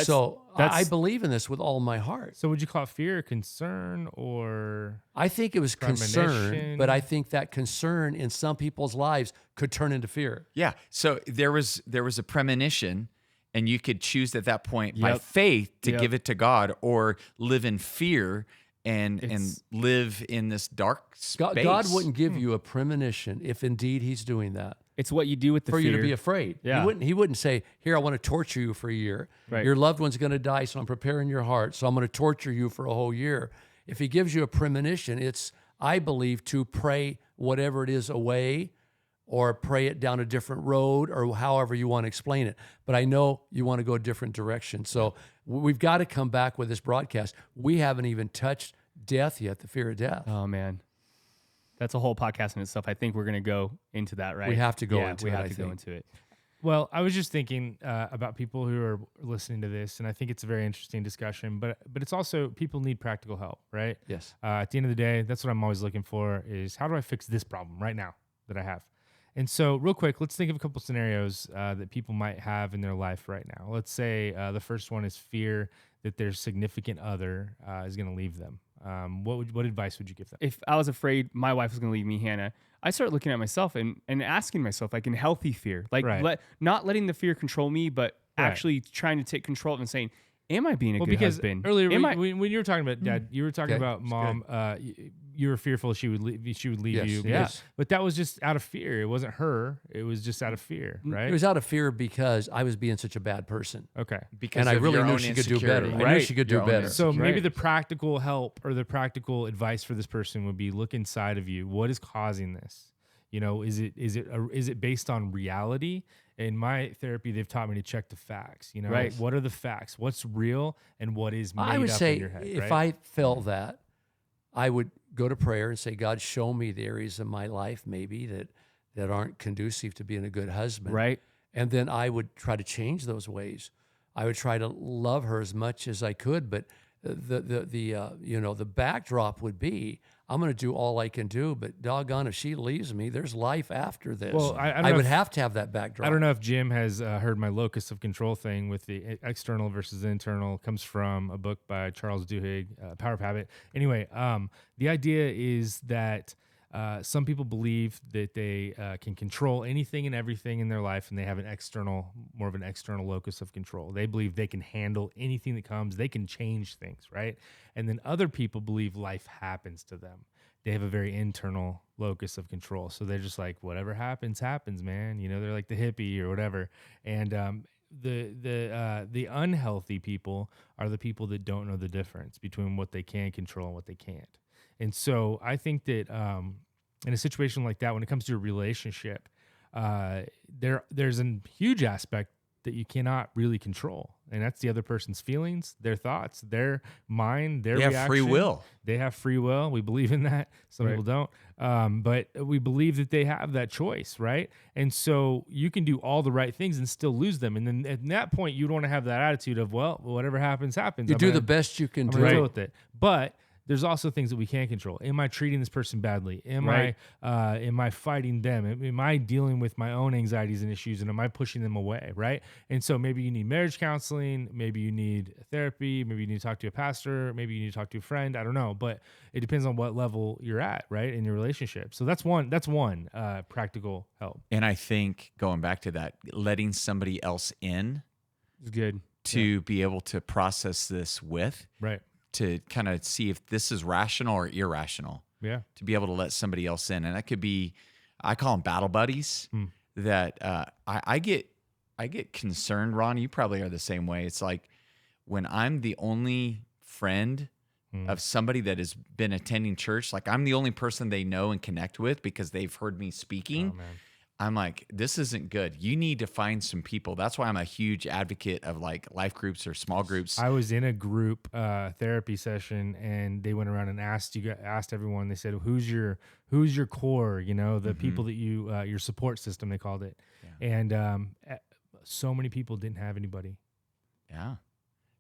So I believe in this with all my heart. So would you call it fear, concern, or I think it was concern, premonition? but I think that concern in some people's lives could turn into fear. Yeah. So there was a premonition, and you could choose at that point by Yep. faith to Yep. give it to God, or live in fear and It's- live in this dark space. God wouldn't give you a premonition if indeed he's doing that. It's what you do with the For fear. you to be afraid. Yeah. He wouldn't say, here, I want to torture you for a year. Right. Your loved one's going to die, so I'm preparing your heart. So I'm going to torture you for a whole year. If he gives you a premonition, it's, I believe, to pray whatever it is away or pray it down a different road or however you want to explain it. But I know you want to go a different direction. So we've got to come back with this broadcast. We haven't even touched death yet, the fear of death. Oh man, that's a whole podcast in itself. I think we're gonna go into that, right? We have to go Yeah, into we it, have I to go think. into it. Well, I was just thinking about people who are listening to this, and I think it's a very interesting discussion. But it's also people need practical help, right? Yes. At the end of the day, that's what I'm always looking for: is how do I fix this problem right now that I have? And so, real quick, let's think of a couple scenarios that people might have in their life right now. Let's say the first one is fear that their significant other is going to leave them. What advice would you give them? If I was afraid my wife was going to leave me, Hannah, I start looking at myself and asking myself, like, in healthy fear, like Right. not letting the fear control me, but Right. actually trying to take control of it and saying, am I being a Well, good because husband? earlier Am I- when you were talking about Dad, you were talking Okay, about that's Mom. You were fearful she would leave Yes, you. yes. But that was just out of fear. It wasn't her. It was just out of fear, right? It was out of fear because I was being such a bad person. Okay. because And I of really your knew own she could do better. insecurity. I knew she could do Your own better. So Right. maybe the practical help or the practical advice for this person would be look inside of you. What is causing this? You know, is it based on reality? In my therapy, they've taught me to check the facts. You know, Right. what are the facts? What's real and what is made I would up say in your head? if right? I felt that, I would go to prayer and say, God, show me the areas of my life maybe that aren't conducive to being a good husband. Right. And then I would try to change those ways. I would try to love her as much as I could, but the backdrop would be I'm going to do all I can do, but doggone, if she leaves me, there's life after this. Well, I don't know would if- have to have that backdrop. I don't know if Jim has heard my locus of control thing with the external versus internal. It comes from a book by Charles Duhigg, Power of Habit. Anyway, the idea is that some people believe that they can control anything and everything in their life, and they have more of an external locus of control. They believe they can handle anything that comes. They can change things, right? And then other people believe life happens to them. They have a very internal locus of control. So they're just like, whatever happens, happens, man. You know, they're like the hippie or whatever. And the unhealthy people are the people that don't know the difference between what they can control and what they can't. And so I think that in a situation like that, when it comes to a relationship, there's a huge aspect that you cannot really control. And that's the other person's feelings, their thoughts, their mind, their They have reaction. free will. They have free will. We believe in that. Some Right. people don't. But we believe that they have that choice, right? And so you can do all the right things and still lose them. And then at that point, you don't want to have that attitude of, well, whatever happens, happens. You I'm do gonna- the best you can I'm do. going to deal with it. But there's also things that we can't control. Am I treating this person badly? Am I fighting them? Am I dealing with my own anxieties and issues, and am I pushing them away, right? And so maybe you need marriage counseling, maybe you need therapy, maybe you need to talk to a pastor, maybe you need to talk to a friend. I don't know, but it depends on what level you're at, right, in your relationship. So that's one practical help. And I think going back to that, letting somebody else in It's good. to be able to process this with, Right. to kind of see if this is rational or irrational, Yeah. to be able to let somebody else in. And that could be, I call them battle buddies, that I get concerned, Ron, you probably are the same way. It's like when I'm the only friend of somebody that has been attending church. Like I'm the only person they know and connect with because they've heard me speaking. Oh, man. I'm like, this isn't good. You need to find some people. That's why I'm a huge advocate of like life groups or small groups. I was in a group therapy session, and they went around and asked everyone. They said, "Who's your core? You know, the people that you your support system." They called it, and so many people didn't have anybody. Yeah.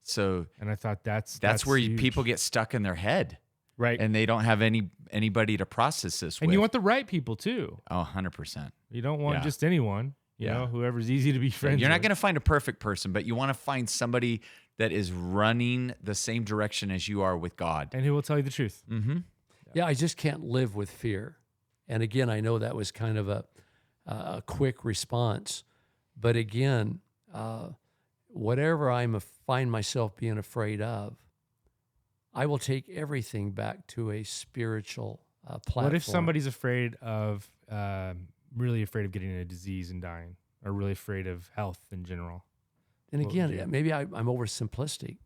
So And I thought that's where huge. people get stuck in their head, Right. and they don't have anybody to process this And with. you want the right people too. Oh, 100%. You don't want Yeah. just anyone. You Yeah. know, whoever's easy to be friends. You're not with. going to find a perfect person, but you want to find somebody that is running the same direction as you are with God. and who will tell you the truth. Mm-hmm. Yeah, I just can't live with fear. And again, I know that was kind of a quick response, but again, whatever find myself being afraid of, I will take everything back to a spiritual platform. What if somebody's afraid of, really afraid of getting a disease and dying, or really afraid of health in general? And what would again, you- maybe I'm oversimplistic,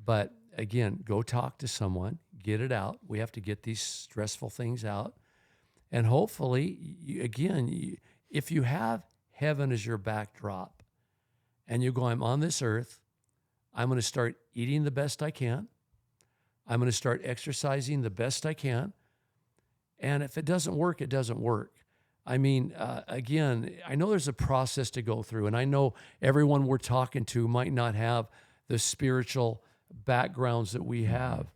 but again, go talk to someone, get it out. We have to get these stressful things out. And hopefully, if you have heaven as your backdrop and you go, I'm on this earth, I'm going to start eating the best I can. I'm going to start exercising the best I can. And if it doesn't work, it doesn't work. I mean, again, I know there's a process to go through, and I know everyone we're talking to might not have the spiritual backgrounds that we have.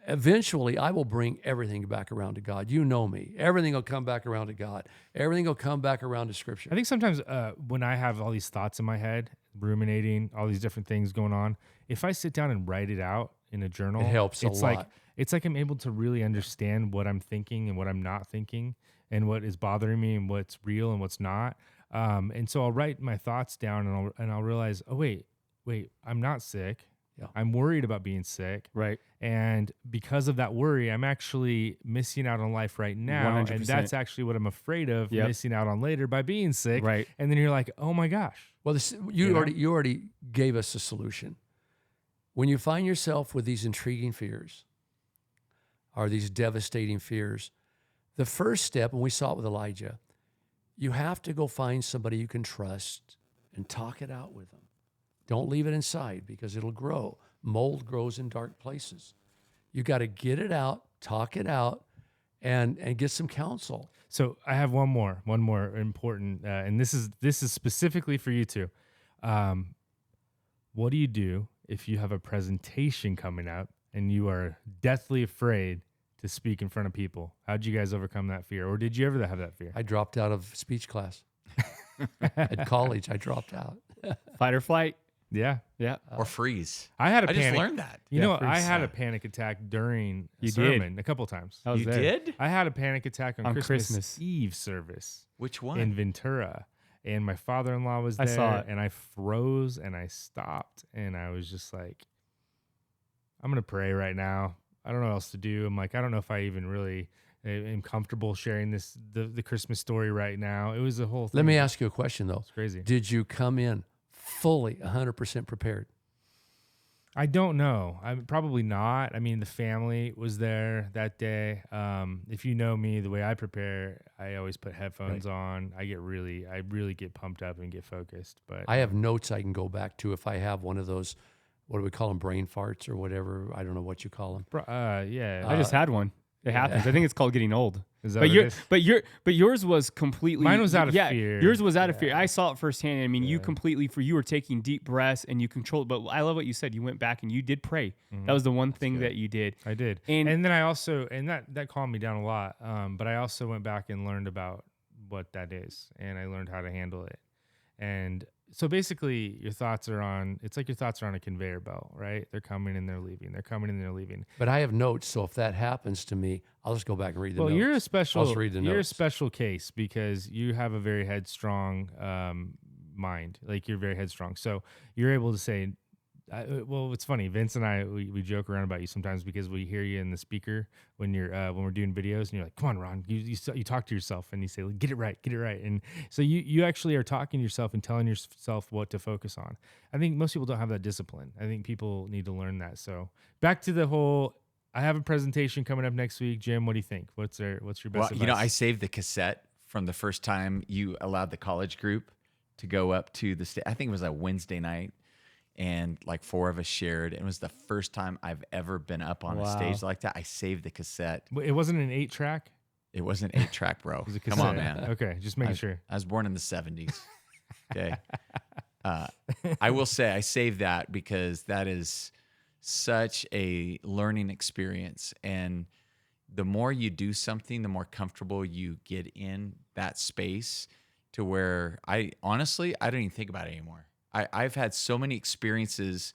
Eventually, I will bring everything back around to God. You know me. Everything will come back around to God. Everything will come back around to Scripture. I think sometimes when I have all these thoughts in my head, ruminating, all these different things going on, if I sit down and write it out in a journal, It helps a it's lot. like it's like I'm able to really understand what I'm thinking and what I'm not thinking, and what is bothering me and what's real and what's not. And so I'll write my thoughts down, and I'll realize, oh wait, I'm not sick. Yeah. I'm worried about being sick. Right. And because of that worry, I'm actually missing out on life right now. 100%. And that's actually what I'm afraid of Yep. missing out on later by being sick. Right. And then you're like, oh my gosh. Well, you know? already gave us a solution. When you find yourself with these intriguing fears or these devastating fears, the first step, and we saw it with Elijah, you have to go find somebody you can trust and talk it out with them. Don't leave it inside because it'll grow. Mold grows in dark places. You got to get it out, talk it out, and get some counsel. So I have one more important, and this is specifically for you two. What do you do if you have a presentation coming up and you are deathly afraid to speak in front of people? How'd you guys overcome that fear, or did you ever have that fear? I dropped out of speech class. At college, I dropped out. Fight or flight. Yeah, Yeah. Or freeze. I had a I panic. just learned that. You Yeah, know, I freeze. had a panic attack during a You did. sermon a couple of times. I was You there. did? I had a panic attack on On Christmas Christmas. Eve service Which one? in Ventura, and my father-in-law was I there, saw it. and I froze and I stopped, and I was just like, I'm gonna pray right now. I don't know what else to do. I'm like, I don't know if I even really am comfortable sharing the Christmas story right now. It was a whole thing. Let me ask you a question, though. It's crazy. Did you come in fully 100% prepared? I don't know. I'm probably not. I mean, the family was there that day. If you know me, the way I prepare, I always put headphones on. I really get pumped up and get focused. But I have notes I can go back to if I have one of those, what do we call them, brain farts or whatever. I don't know what you call them. yeah. I just had one. It happens. I think it's called getting old. Is that But what it is? but yours was completely. Mine was out of fear. Yours was out of fear. I saw it firsthand. I mean, you were taking deep breaths and you controlled. But I love what you said. You went back and you did pray. That was the one thing that you did. I did. And- And then I also, and that calmed me down a lot. But I also went back and learned about what that is, and I learned how to handle it. And so basically your thoughts are on a conveyor belt, right? They're coming and they're leaving. They're coming and they're leaving. But I have notes, so if that happens to me, I'll just go back and read the Well, notes. you're a special, I'll just read the you're a notes. special case because you have a very headstrong mind. Like you're very headstrong. So you're able to say, well, it's funny. Vince and I, we joke around about you sometimes because we hear you in the speaker when we're doing videos, and you're like, "Come on, Ron, you talk to yourself," and you say, "Get it right." And so you actually are talking to yourself and telling yourself what to focus on. I think most people don't have that discipline. I think people need to learn that. So back to the whole I have a presentation coming up next week. Jim, what do you think? What's your best Well, advice? you know, I saved the cassette from the first time you allowed the college group to go up to the stage. I think it was a Wednesday night, and like 4 of us shared. It was the first time I've ever been up on a Wow. stage like that. I saved the cassette. It wasn't an 8-track. It wasn't 8-track, bro. It was a Come on, cassette. man. Okay, just making sure. I was born in the 70s. Okay. I will say I saved that because that is such a learning experience. And the more you do something, the more comfortable you get in that space to where I don't even think about it anymore. I've had so many experiences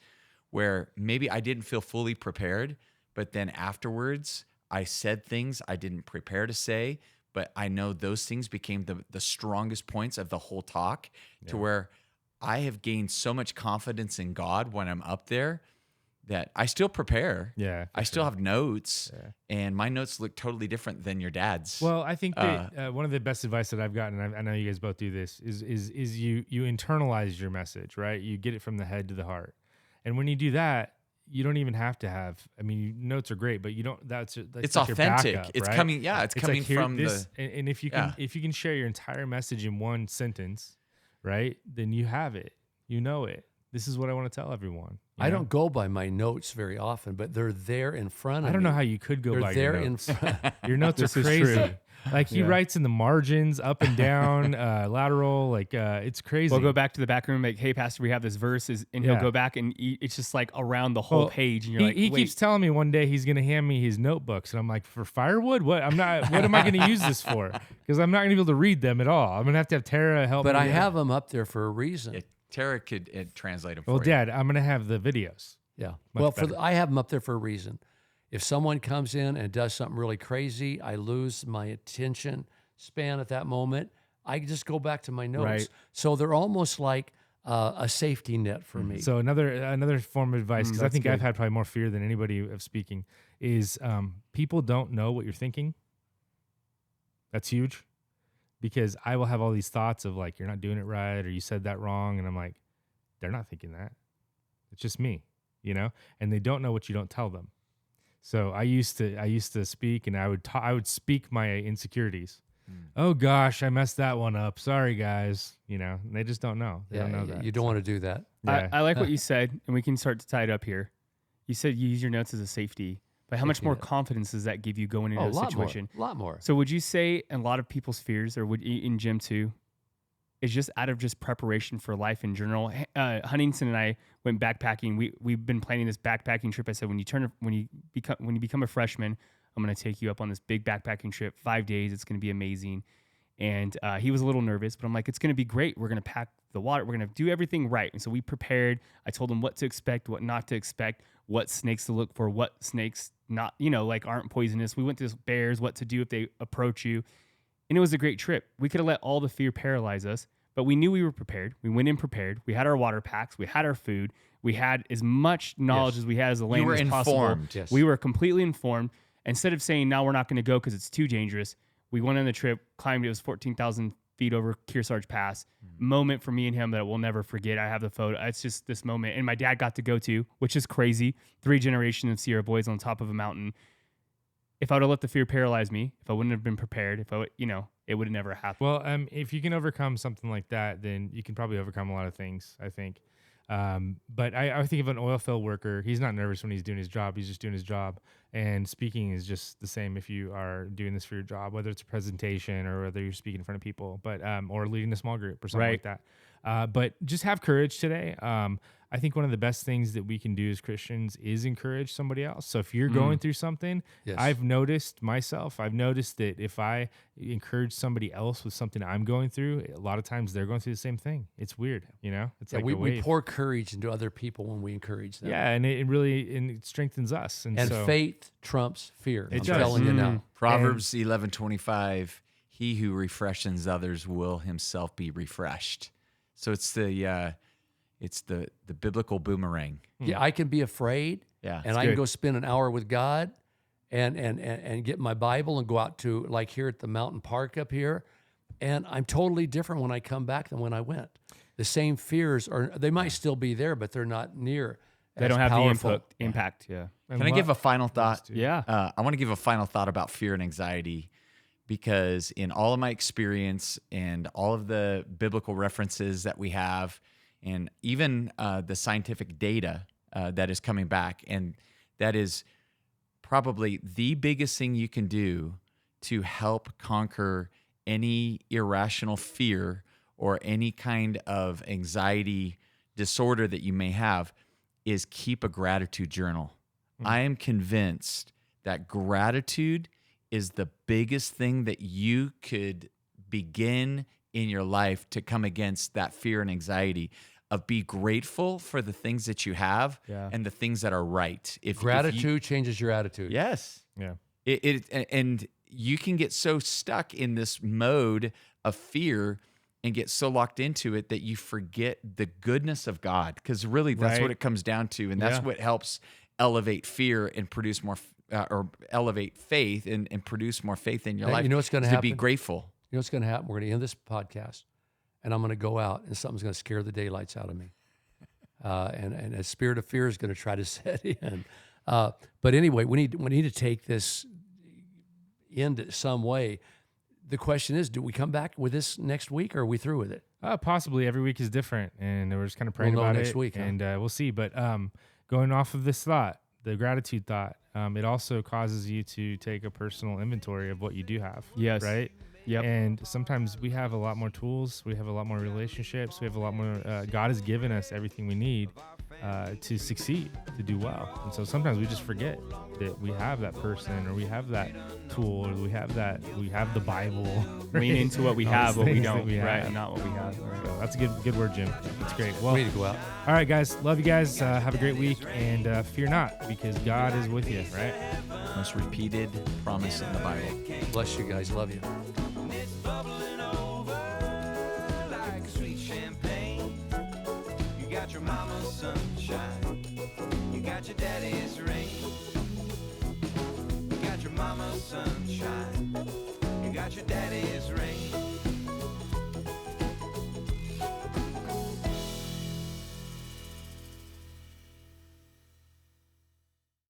where maybe I didn't feel fully prepared, but then afterwards I said things I didn't prepare to say, but I know those things became the strongest points of the whole talk to where I have gained so much confidence in God when I'm up there that I still prepare. Yeah, I still have notes, and my notes look totally different than your dad's. Well, I think that one of the best advice that I've gotten, and I know you guys both do this, is you internalize your message, right? You get it from the head to the heart, and when you do that, you don't even have to have. I mean, notes are great, but you don't. That's it's like your authentic. backup, It's right? coming. Yeah, it's coming like here, from this, the. and if you can share your entire message in one sentence, right? Then you have it. You know it. This is what I want to tell everyone. you I know? don't go by my notes very often, but they're there in front of me. I don't know how you could go they're by there your in notes. front. Your notes This are is crazy. true. Like he Yeah. writes in the margins, up and down, lateral. Like it's crazy. We'll go back to the back room, like, hey, Pastor, we have this verse, and he'll Yeah. go back and it's just like around the whole Well, page, and you're He, like, he wait. keeps telling me one day he's going to hand me his notebooks, and I'm like, for firewood? What? I'm not. What am I going to use this for? Because I'm not going to be able to read them at all. I'm going to have Tara help me. But I with- have them up there for a reason. Yeah, Tara could translate them Well, for you. Dad, I'm going to have the videos. Yeah. Much Well, better. I have them up there for a reason. If someone comes in and does something really crazy, I lose my attention span at that moment. I just go back to my notes. Right. So they're almost like a safety net for me. So another form of advice, because I that's think I've good. had probably more fear than anybody of speaking, is people don't know what you're thinking. That's huge, because I will have all these thoughts of like, you're not doing it right, or you said that wrong, and I'm like, they're not thinking that. It's just me, you know. And they don't know what you don't tell them. So I used to speak, and I would speak my insecurities. Oh gosh, I messed that one up. Sorry guys, you know. And they just don't know. They don't know that. You don't want to do that. Yeah. I like what you said, and we can start to tie it up here. You said you use your notes as a safety, but how much Safety more net. confidence does that give you going into Oh, a situation? A lot more. So would you say a lot of people's fears, or would in Jim too, is just out of just preparation for life in general? Huntington and I went backpacking. We've been planning this backpacking trip. I said when you become a freshman, I'm going to take you up on this big backpacking trip, 5 days. It's going to be amazing. And he was a little nervous, but I'm like, it's going to be great. We're going to pack the water. We're going to do everything right. And so we prepared. I told him what to expect, what not to expect, what snakes to look for, what snakes not, like aren't poisonous. We went to bears, what to do if they approach you. And it was a great trip. We could have let all the fear paralyze us, but we knew we were prepared. We went in prepared. We had our water packs. We had our food. We had as much knowledge as we had as the land were as possible. informed. Yes. We were completely informed. Instead of saying, now we're not going to go because it's too dangerous, we went on the trip, climbed, it was 14,000 feet over Kearsarge Pass. Moment for me and him that we'll never forget. I have the photo. It's just this moment. And my dad got to go to, which is crazy. 3 generations of Sierra boys on top of a mountain. If I would have let the fear paralyze me, if I wouldn't have been prepared, it would have never happened. Well, if you can overcome something like that, then you can probably overcome a lot of things, I think. But I think of an oil field worker. He's not nervous when he's doing his job. He's just doing his job. And speaking is just the same if you are doing this for your job, whether it's a presentation or whether you're speaking in front of people, but or leading a small group or something like that. But just have courage today. I think one of the best things that we can do as Christians is encourage somebody else. So if you're going through something, Yes. I've noticed that if I encourage somebody else with something I'm going through, a lot of times they're going through the same thing. It's weird, It's like we a wave. we pour courage into other people when we encourage them. Yeah, and it really it strengthens us. And And so, faith trumps fear. It I'm does. telling you now. Proverbs 11:25. He who refreshes others will himself be refreshed. So it's the biblical boomerang. Yeah, I can be afraid. Yeah, and I can good. go spend an hour with God and get my Bible and go out to like here at the mountain park up here. And I'm totally different when I come back than when I went. The same fears they might still be there, but they're not near They as don't have powerful. the impact. Yeah. Can I give a final thought? Yeah. I want to give a final thought about fear and anxiety because in all of my experience and all of the biblical references that we have, and even the scientific data that is coming back, and that is probably the biggest thing you can do to help conquer any irrational fear or any kind of anxiety disorder that you may have is keep a gratitude journal. I am convinced that gratitude is the biggest thing that you could begin in your life to come against that fear and anxiety of be grateful for the things that you have and the things that are right. If Gratitude changes your attitude. yes. Yeah. And you can get so stuck in this mode of fear and get so locked into it that you forget the goodness of God. Because really, that's Right. what it comes down to, and that's Yeah. what helps elevate fear and produce more, or elevate faith and produce more faith in your Hey, life. you know what's gonna is to be happen? grateful. You know what's going to happen? We're going to end this podcast, and I'm going to go out, and something's going to scare the daylights out of me. And a spirit of fear is going to try to set in. But anyway, we need to take this in some way. The question is, do we come back with this next week, or are we through with it? Possibly every week is different, and we're just kind of praying We'll know about next it, week, huh? and we'll see. But going off of this thought, the gratitude thought, it also causes you to take a personal inventory of what you do have. Yes. Right. Yep. And sometimes we have a lot more tools. We have a lot more relationships. We have a lot more. God has given us everything we need to succeed, to do well. And so sometimes we just forget that we have that person, or we have that tool, or we have the Bible. Lean into what we All have, these what we things that don't, we right? have. And not what we have. So that's a good word, Jim. That's great. Well, We need to go out. all right, guys. Love you guys. Have a great week, and fear not, because God is with you. Right. Most repeated promise in the Bible. Bless you guys. Love you. It's bubbling over like sweet champagne. You got your mama's sunshine. You got your daddy's rain. You got your mama's sunshine. You got your daddy's rain.